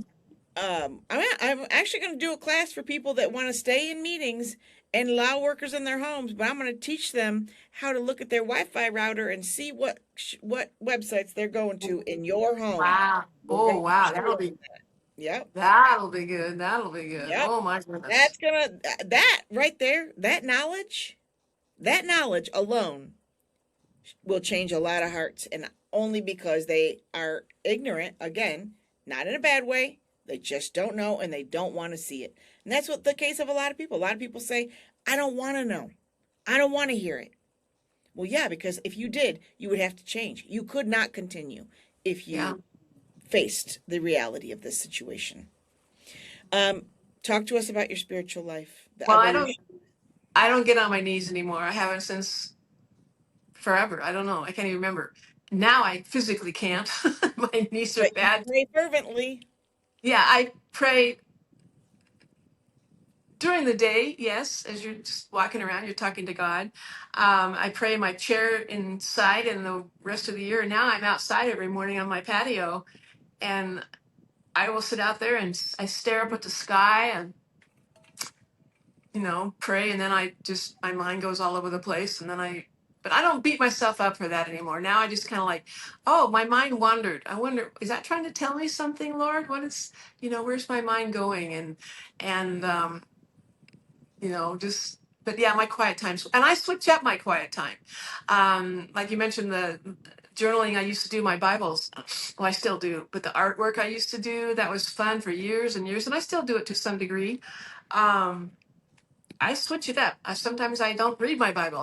I'm actually going to do a class for people that want to stay in meetings and allow workers in their homes, but I'm going to teach them how to look at their Wi-Fi router and see what websites they're going to in your home. Wow. We're going Oh, to wow. show them. Yep. That'll be good. That'll be good. Yep. Oh my goodness. That's gonna that right there, that knowledge alone will change a lot of hearts, and only because they are ignorant, again, not in a bad way. They just don't know and they don't want to see it. And that's what the case of a lot of people. A lot of people say, I don't want to know. I don't want to hear it. Well, yeah, because if you did, you would have to change. You could not continue if Yeah. you faced the reality of this situation. Um, Talk to us about your spiritual life, the Well, evolution. I don't get on my knees anymore. I haven't since forever. I don't know. I can't even remember. Now I physically can't. My knees are But you bad. pray fervently. Yeah, I pray during the day, yes, as you're just walking around, you're talking to God. I pray in my chair inside, and the rest of the year now I'm outside every morning on my patio, and I will sit out there and I stare up at the sky and pray, and then my mind goes all over the place, and then but I don't beat myself up for that anymore. Now I just kind of like, oh, my mind wandered. I wonder, is that trying to tell me something, Lord? Where's my mind going? And just, but yeah, my quiet times, and I switch up my quiet time. Like you mentioned, the journaling I used to do, my Bibles, well, I still do, but the artwork I used to do, that was fun for years and years, and I still do it to some degree. Um, I switch it up. Sometimes I don't read my Bible.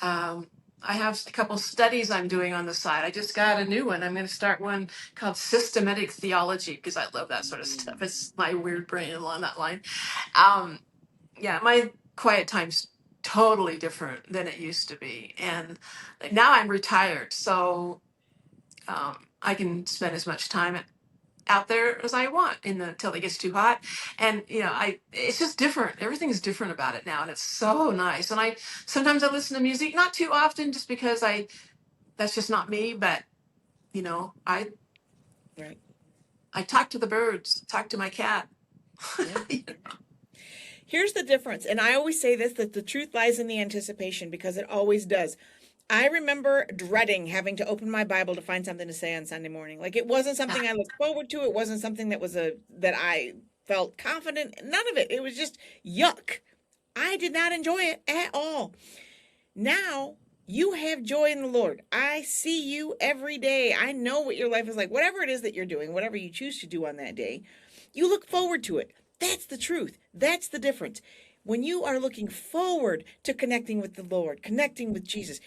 Um, I have a couple studies I'm doing on the side. I just got a new one. I'm going to start one called Systematic Theology because I love that sort of stuff. It's my weird brain along that line. Um, yeah, my quiet time's totally different than it used to be. And now I'm retired, so I can spend as much time out there as I want until it gets too hot. And it's just different. Everything's different about it now, and it's so nice. And I sometimes I listen to music, not too often, just because that's just not me. But I Right. I talk to the birds, talk to my cat. Yeah. Here's the difference. And I always say this, that the truth lies in the anticipation, because it always does. I remember dreading having to open my Bible to find something to say on Sunday morning. Like it wasn't Yeah. something I looked forward to. It wasn't something that I felt confident. None of it. It was just yuck. I did not enjoy it at all. Now you have joy in the Lord. I see you every day. I know what your life is like. Whatever it is that you're doing, whatever you choose to do on that day, you look forward to it. That's the truth. That's the difference. When you are looking forward to connecting with the Lord, connecting with Jesus,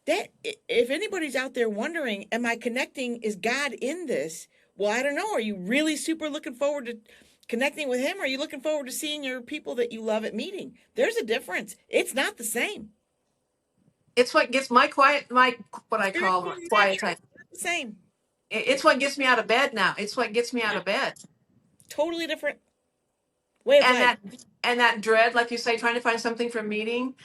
that if anybody's out there wondering, am I connecting? Is God in this? Well, I don't know. Are you really super looking forward to connecting with Him? Or are you looking forward to seeing your people that you love at meeting? There's a difference. It's not the same. It's what gets my what I call Spiritual my and quiet natural, time. it's not the same. It's what gets me out of bed now. It's what gets me out Yeah. of bed. Totally different way of And life. that dread, like you say, trying to find something for a meeting.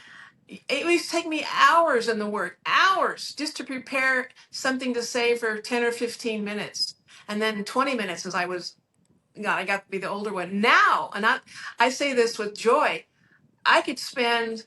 It used to take me hours in the work, hours just to prepare something to say for 10 or 15 minutes. And then 20 minutes as God, I got to be the older one now. And I say this with joy. I could spend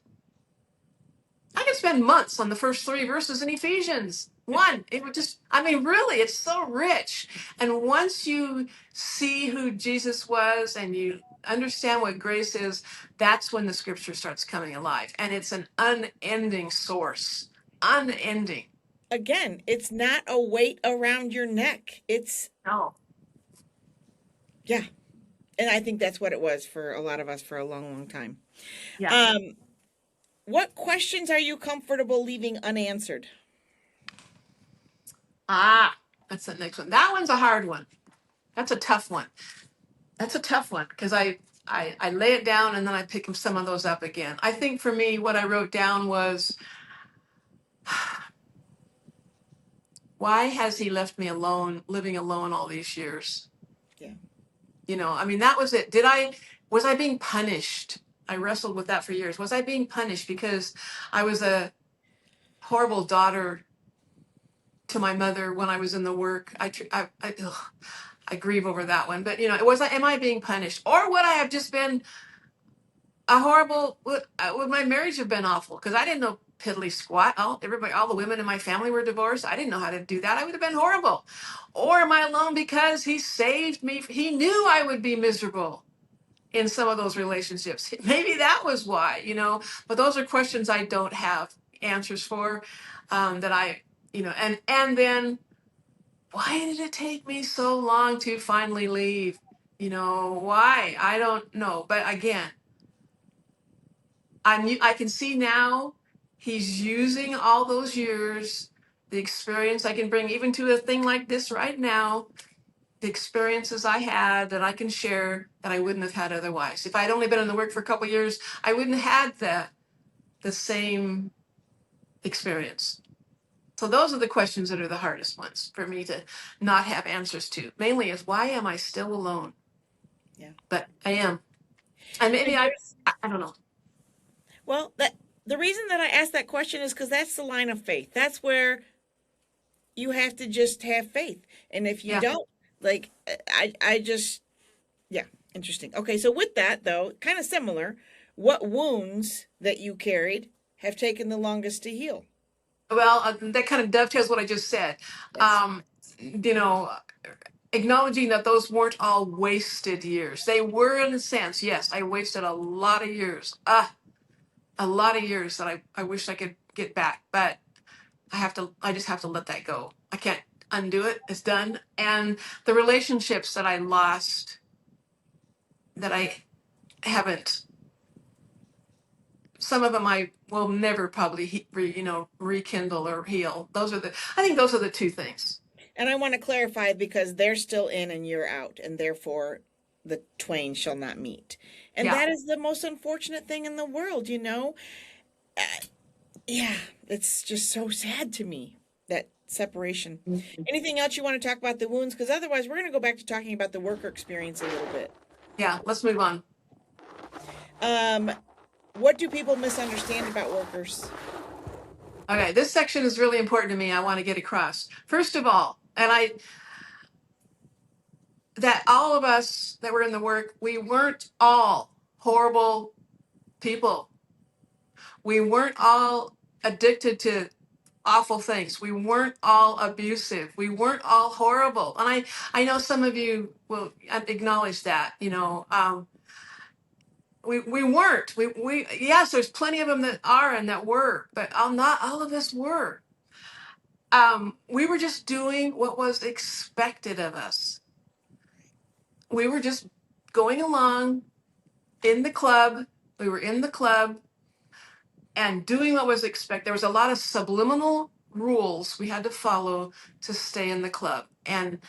I could spend months on the first three verses in Ephesians. One, it would just, I mean, really, it's so rich. And once you see who Jesus was and you understand what grace is, that's when the scripture starts coming alive. And it's an unending source, unending. Again, it's not a weight around your neck. It's, No. yeah. And I think that's what it was for a lot of us for a long, long time. Yeah. Um, what questions are you comfortable leaving unanswered? Ah, that's the next one. That one's a hard one. That's a tough one. That's a tough one because I lay it down and then I pick some of those up again. I think for me, what I wrote down was, why has he left me alone, living alone all these years? Yeah. I mean, that was it. Was I being punished? I wrestled with that for years. Was I being punished because I was a horrible daughter to my mother when I was in the work? I grieve over that one. But, am I being punished? Or would I have just been a horrible, would my marriage have been awful? Because I didn't know piddly squat. All the women in my family were divorced. I didn't know how to do that. I would have been horrible. Or am I alone because he saved me? He knew I would be miserable in some of those relationships. Maybe that was why. But those are questions I don't have answers for. That and then why did it take me so long to finally leave? Why? I don't know. But again, I can see now he's using all those years, the experience I can bring even to a thing like this right now, the experiences I had that I can share that I wouldn't have had otherwise. If I'd only been in the work for a couple of years, I wouldn't have had the same experience. So those are the questions that are the hardest ones for me to not have answers to. Mainly is, why am I still alone? Yeah. But I am. And maybe And I there's, I don't know. well, that the reason that I asked that question is because that's the line of faith. That's where you have to just have faith. And if you Yeah. don't, like, I just, yeah, interesting. Okay, so with that though, kind of similar, what wounds that you carried have taken the longest to heal? Well, that kind of dovetails what I just said. Yes. Um, you know, Acknowledging that those weren't all wasted years. They were, in a sense, yes, I wasted a lot of years. A lot of years that I wish I could get back, but I just have to let that go. I can't undo it. It's done. And the relationships that I lost, that I haven't, some of them I will never probably, rekindle or heal. I think those are the two things. And I want to clarify because they're still in and you're out, and therefore the twain shall not meet. And Yeah. that is the most unfortunate thing in the world, you know? Yeah, it's just so sad to me, that separation. Anything else you want to talk about the wounds? Because otherwise, we're going to go back to talking about the worker experience a little bit. Yeah. Let's move on. Um, what do people misunderstand about workers? Okay. This section is really important to me. I want to get across. First of all, that all of us that were in the work, we weren't all horrible people. We weren't all addicted to awful things. We weren't all abusive. We weren't all horrible. And I know some of you will acknowledge that, we weren't. Yes, there's plenty of them that are and that were, but not all of us were. We were just doing what was expected of us. We were just going along in the club. We were in the club and doing what was expected. There was a lot of subliminal rules we had to follow to stay in the club. And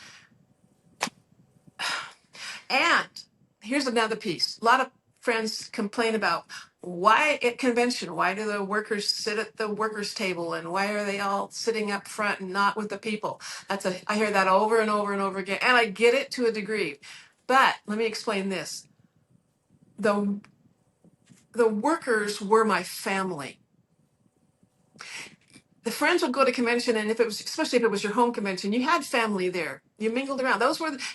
here's another piece. A lot of friends complain about why at convention, why do the workers sit at the workers table and why are they all sitting up front and not with the people? I hear that over and over and over again. And I get it to a degree. But let me explain this. The workers were my family. The friends would go to convention, and especially if it was your home convention, you had family there. You mingled around.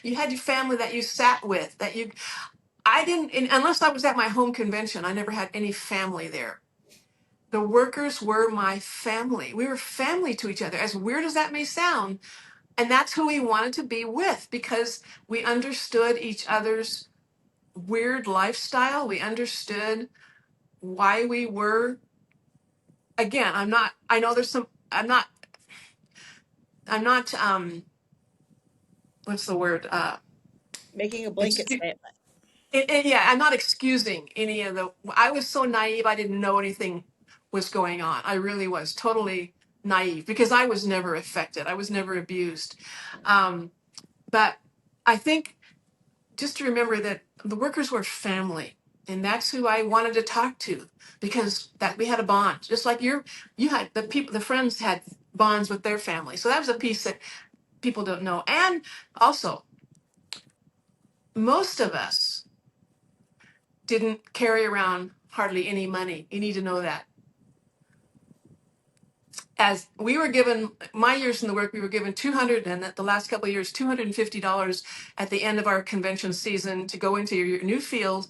You had your family that you sat with, I didn't, unless I was at my home convention, I never had any family there. The workers were my family. We were family to each other, as weird as that may sound. And that's who we wanted to be with because we understood each other's weird lifestyle. We understood why we were. Again, I know there's some, I'm not, what's the word? Making a blanket Excu- statement. yeah, I'm not excusing any of I was so naive, I didn't know anything was going on. I really was totally naive because I was never affected. I was never abused. But I think just to remember that the workers were family, and that's who I wanted to talk to because that we had a bond, just like you had the friends had bonds with their family. So that was a piece that people don't know. And also, most of us didn't carry around hardly any money. You need to know that. As we were given, my years in the work, we were given 200, and at the last couple of years, $250 at the end of our convention season to go into your new field.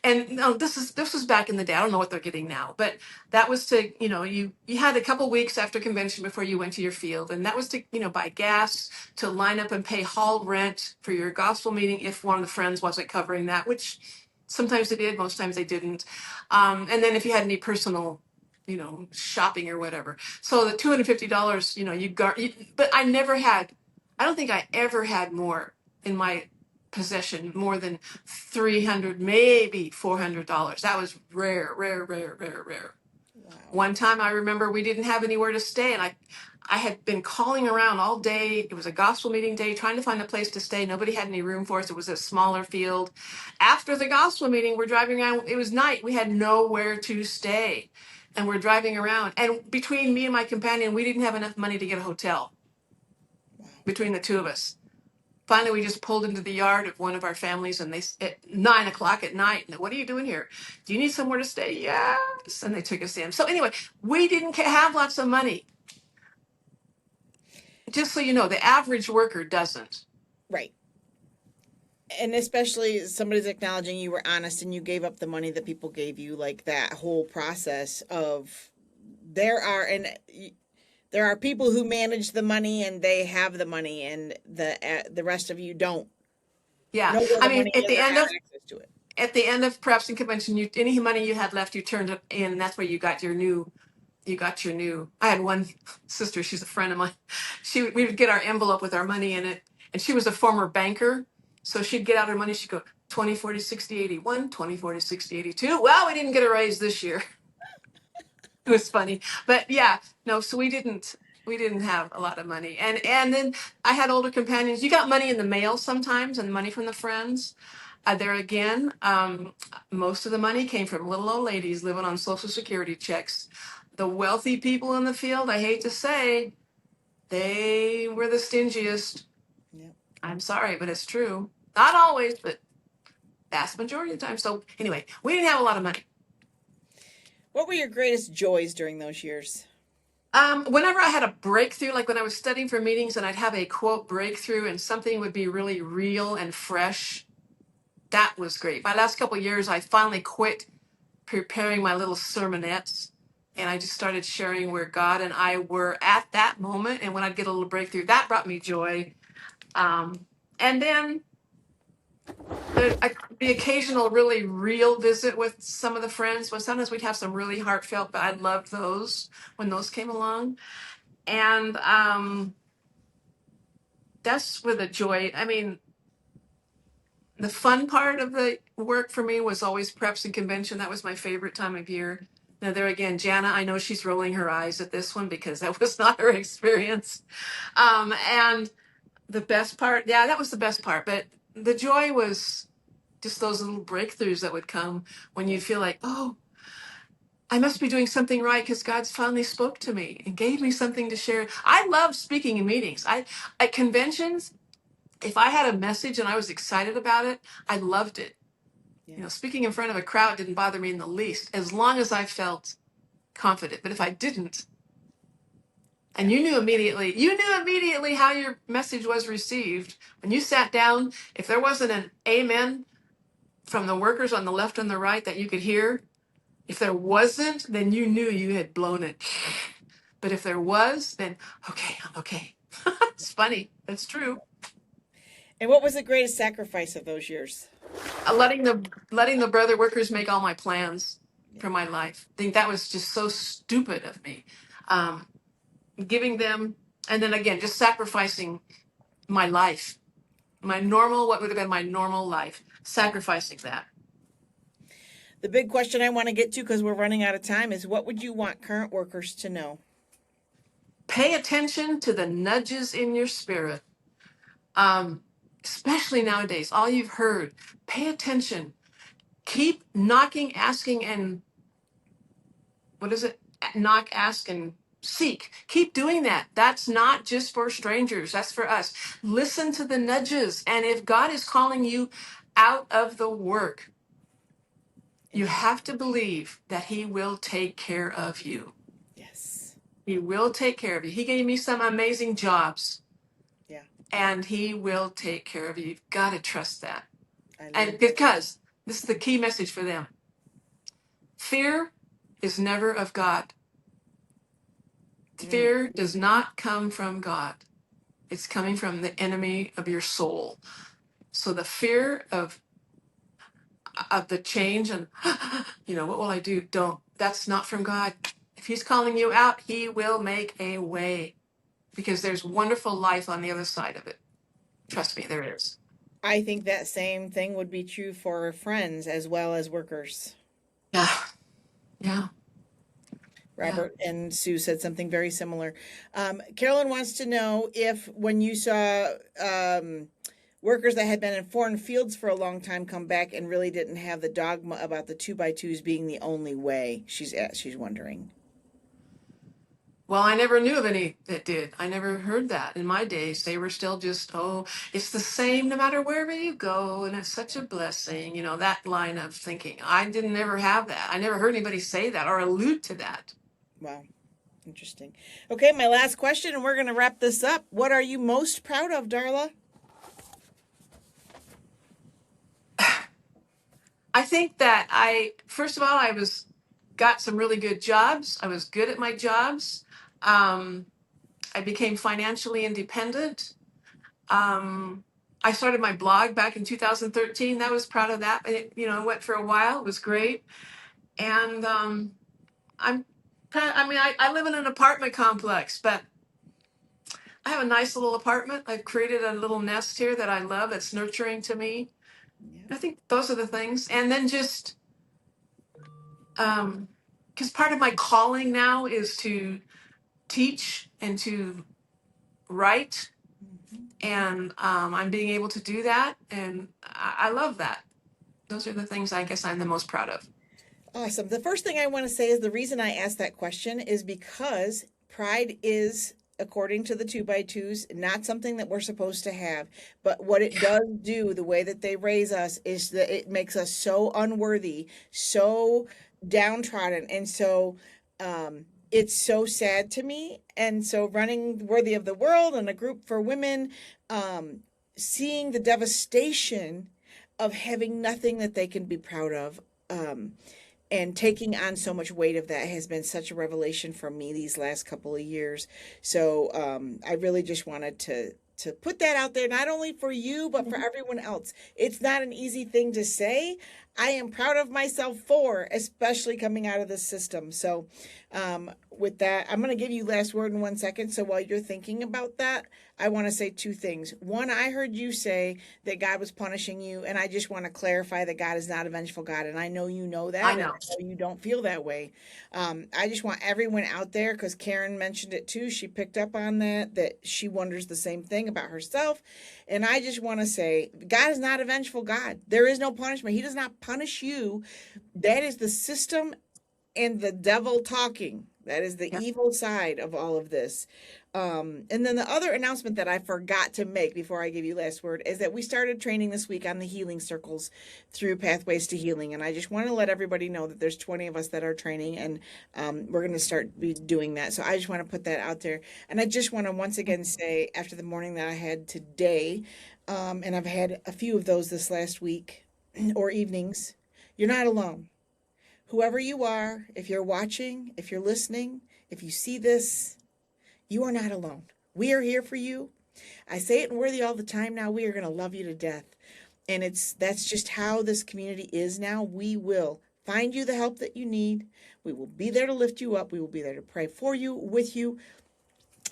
And no, this was back in the day. I don't know what they're getting now, but that was to, you had a couple weeks after convention before you went to your field, and that was to, buy gas, to line up and pay hall rent for your gospel meeting if one of the friends wasn't covering that, which sometimes they did, most times they didn't. And then if you had any personal, shopping or whatever. So the $250, but I don't think I ever had more in my possession, more than $300, maybe $400. That was rare, rare, rare, rare, rare. Wow. One time I remember we didn't have anywhere to stay, and I had been calling around all day. It was a gospel meeting day, trying to find a place to stay. Nobody had any room for us. It was a smaller field. After the gospel meeting, we're driving around. It was night. We had nowhere to stay. And we're driving around. And between me and my companion, we didn't have enough money to get a hotel between the two of us. Finally, we just pulled into the yard of one of our families, and at 9 o'clock at night, what are you doing here? Do you need somewhere to stay? Yes. And they took us in. So anyway, we didn't have lots of money. Just so you know, the average worker doesn't. Right. And especially somebody's acknowledging you were honest and you gave up the money that people gave you, like that whole process of there are and there are people who manage the money and they have the money and the rest of you don't Yeah. know where I the mean, money is or have access to it. at the end of perhaps in convention, any money you had left, you turned it in, and that's where you got your new. I had one sister, she's a friend of mine. We would get our envelope with our money in it, and she was a former banker. So she'd get out her money, she'd go 20, 40, 60, 81, 20, 40, 60, 82. Well, we didn't get a raise this year. It was funny. But yeah, no, so we didn't have a lot of money. And then I had older companions. You got money in the mail sometimes and money from the friends. There again, most of the money came from little old ladies living on Social Security checks. The wealthy people in the field, I hate to say, they were the stingiest. Yep. I'm sorry, but it's true. Not always, but vast majority of the time. So anyway, we didn't have a lot of money. What were your greatest joys during those years? Whenever I had a breakthrough, like when I was studying for meetings and I'd have a quote breakthrough and something would be really real and fresh, that was great. My last couple of years, I finally quit preparing my little sermonettes And I just started sharing where God and I were at that moment. And when I'd get a little breakthrough, that brought me joy. And then the occasional really real visit with some of the friends. Well, sometimes we'd have some really heartfelt, but I loved those when those came along. And that's with a joy. I mean, the fun part of the work for me was always preps and convention. That was my favorite time of year. Now, there again, Jana, I know she's rolling her eyes at this one because that was not her experience. And the best part, yeah, that was the best part. But the joy was just those little breakthroughs that would come when you feel like, oh, I must be doing something right because God's finally spoke to me and gave me something to share. I love speaking in meetings. At conventions, if I had a message and I was excited about it, I loved it. Yeah. You know, speaking in front of a crowd didn't bother me in the least, as long as I felt confident. But if I didn't, and you knew immediately how your message was received when you sat down, if there wasn't an amen from the workers on the left and the right that you could hear, if there wasn't, then you knew you had blown it. But if there was, then okay, I'm okay. It's funny. That's true. And what was the greatest sacrifice of those years? Letting the brother workers make all my plans Yeah. for my life. I think that was just so stupid of me. Um, Giving them, and then again, just sacrificing my life, what would have been my normal life, sacrificing that. The big question I want to get to, because we're running out of time, is what would you want current workers to know? Pay attention to the nudges in your spirit. Especially nowadays, all you've heard, pay attention. Keep knocking, asking, and what is it? Knock, ask, and seek. Keep doing that. That's not just for strangers, that's for us. Listen to the nudges. And if God is calling you out of the work, you have to believe that He will take care of you. Yes. He will take care of you. He gave me some amazing jobs. Yeah. And He will take care of you. You've got to trust that. And That. because this is the key message for them, fear is never of God. Fear does not come from God. It's coming from the enemy of your soul. So the fear of the change and what will I do? Don't. That's not from God. If He's calling you out, He will make a way because there's wonderful life on the other side of it. Trust me, there is. I think that same thing would be true for friends as well as workers. Yeah. Yeah. Robert and Sue said something very similar. Carolyn wants to know if when you saw workers that had been in foreign fields for a long time come back and really didn't have the dogma about the 2x2s being the only way. She's wondering. Well, I never knew of any that did. I never heard that in my days. They were still just, oh, it's the same no matter wherever you go, and it's such a blessing. That line of thinking. I didn't ever have that. I never heard anybody say that or allude to that. Wow. Interesting. Okay, my last question, and we're going to wrap this up. What are you most proud of, Darla? I think that first of all, got some really good jobs. I was good at my jobs. I became financially independent. I started my blog back in 2013. I was proud of that. It went for a while. It was great. And I live in an apartment complex, but I have a nice little apartment. I've created a little nest here that I love. It's nurturing to me. Yeah. I think those are the things. And then just, because part of my calling now is to teach and to write. And I'm being able to do that. And I love that. Those are the things I guess I'm the most proud of. Awesome. The first thing I want to say is the reason I asked that question is because pride is, according to the 2x2s, not something that we're supposed to have. But what it does do, the way that they raise us, is that it makes us so unworthy, so downtrodden. And so it's so sad to me. And so running Worthy of the World and a group for women, seeing the devastation of having nothing that they can be proud of. and taking on so much weight of that has been such a revelation for me these last couple of years. So I really just wanted to put that out there, not only for you but for everyone else. It's not an easy thing to say. I am proud of myself for, especially coming out of this system. So with that, I'm going to give you last word in 1 second. So while you're thinking about that, I want to say two things. One, I heard you say that God was punishing you, and I just want to clarify that God is not a vengeful God, and I know you know I that, and know. I know you don't feel that way. I just want everyone out there, because Karen mentioned it too. She picked up on that she wonders the same thing about herself, and I just want to say God is not a vengeful God. There is no punishment. He does not punish you. That is the system and the devil talking. That is the Yeah. evil side of all of this. And then the other announcement that I forgot to make before I give you last word is that we started training this week on the healing circles through Pathways to Healing. And I just want to let everybody know that there's 20 of us that are training, and we're going to start be doing that. So I just want to put that out there. And I just want to once again say, after the morning that I had today, and I've had a few of those this last week or evenings, you're not alone. Whoever you are, if you're watching, if you're listening, if you see this, you are not alone. We are here for you. I say it in Worthy all the time now. We are going to love you to death. And that's just how this community is now. We will find you the help that you need. We will be there to lift you up. We will be there to pray for you, with you.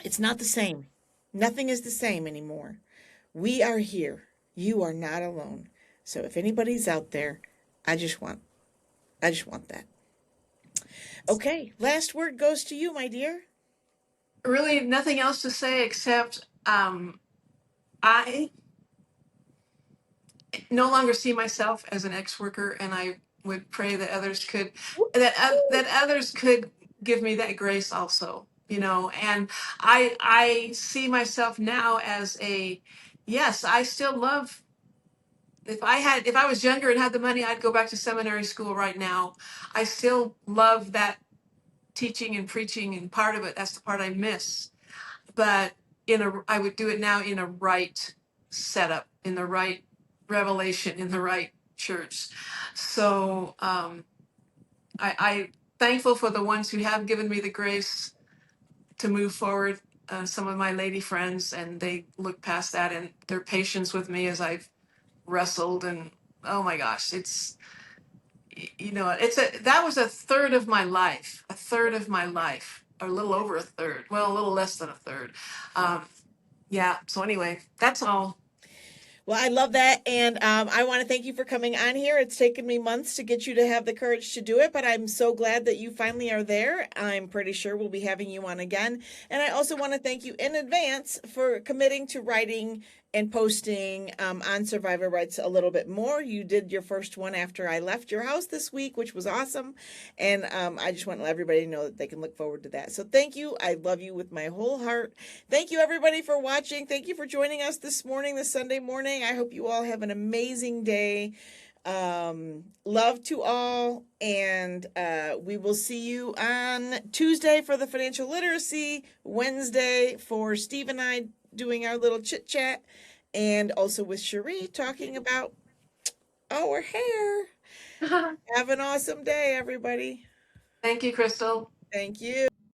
It's not the same. Nothing is the same anymore. We are here. You are not alone. So if anybody's out there, I just want I just want that. Okay, last word goes to you, my dear. Really, nothing else to say except I no longer see myself as an ex-worker, and I would pray that others could that others could give me that grace also. And I see myself now as a yes. I still love. If I was younger and had the money, I'd go back to seminary school right now. I still love that teaching and preaching, and part of it, that's the part I miss. But I would do it now in a right setup, in the right revelation, in the right church. So I thankful for the ones who have given me the grace to move forward. Some of my lady friends, and they look past that, and their patience with me as I've wrestled. And oh my gosh, it's that was a third of my life, or a little over a third, well, a little less than a third. um, yeah, so anyway, that's all. Well, I love that. And I want to thank you for coming on here. It's taken me months to get you to have the courage to do it, but I'm so glad that you finally are there. I'm pretty sure we'll be having you on again. And I also want to thank you in advance for committing to writing and posting on Survivor Rights a little bit more. You did your first one after I left your house this week, which was awesome. And I just want to let everybody know that they can look forward to that. So thank you. I love you with my whole heart. Thank you, everybody, for watching. Thank you for joining us this morning, this Sunday morning. I hope you all have an amazing day. Love to all, and we will see you on Tuesday for the financial literacy, Wednesday for Steve and I doing our little chit chat, and also with Cherie talking about our hair. Have an awesome day, everybody. Thank you, Crystal. Thank you.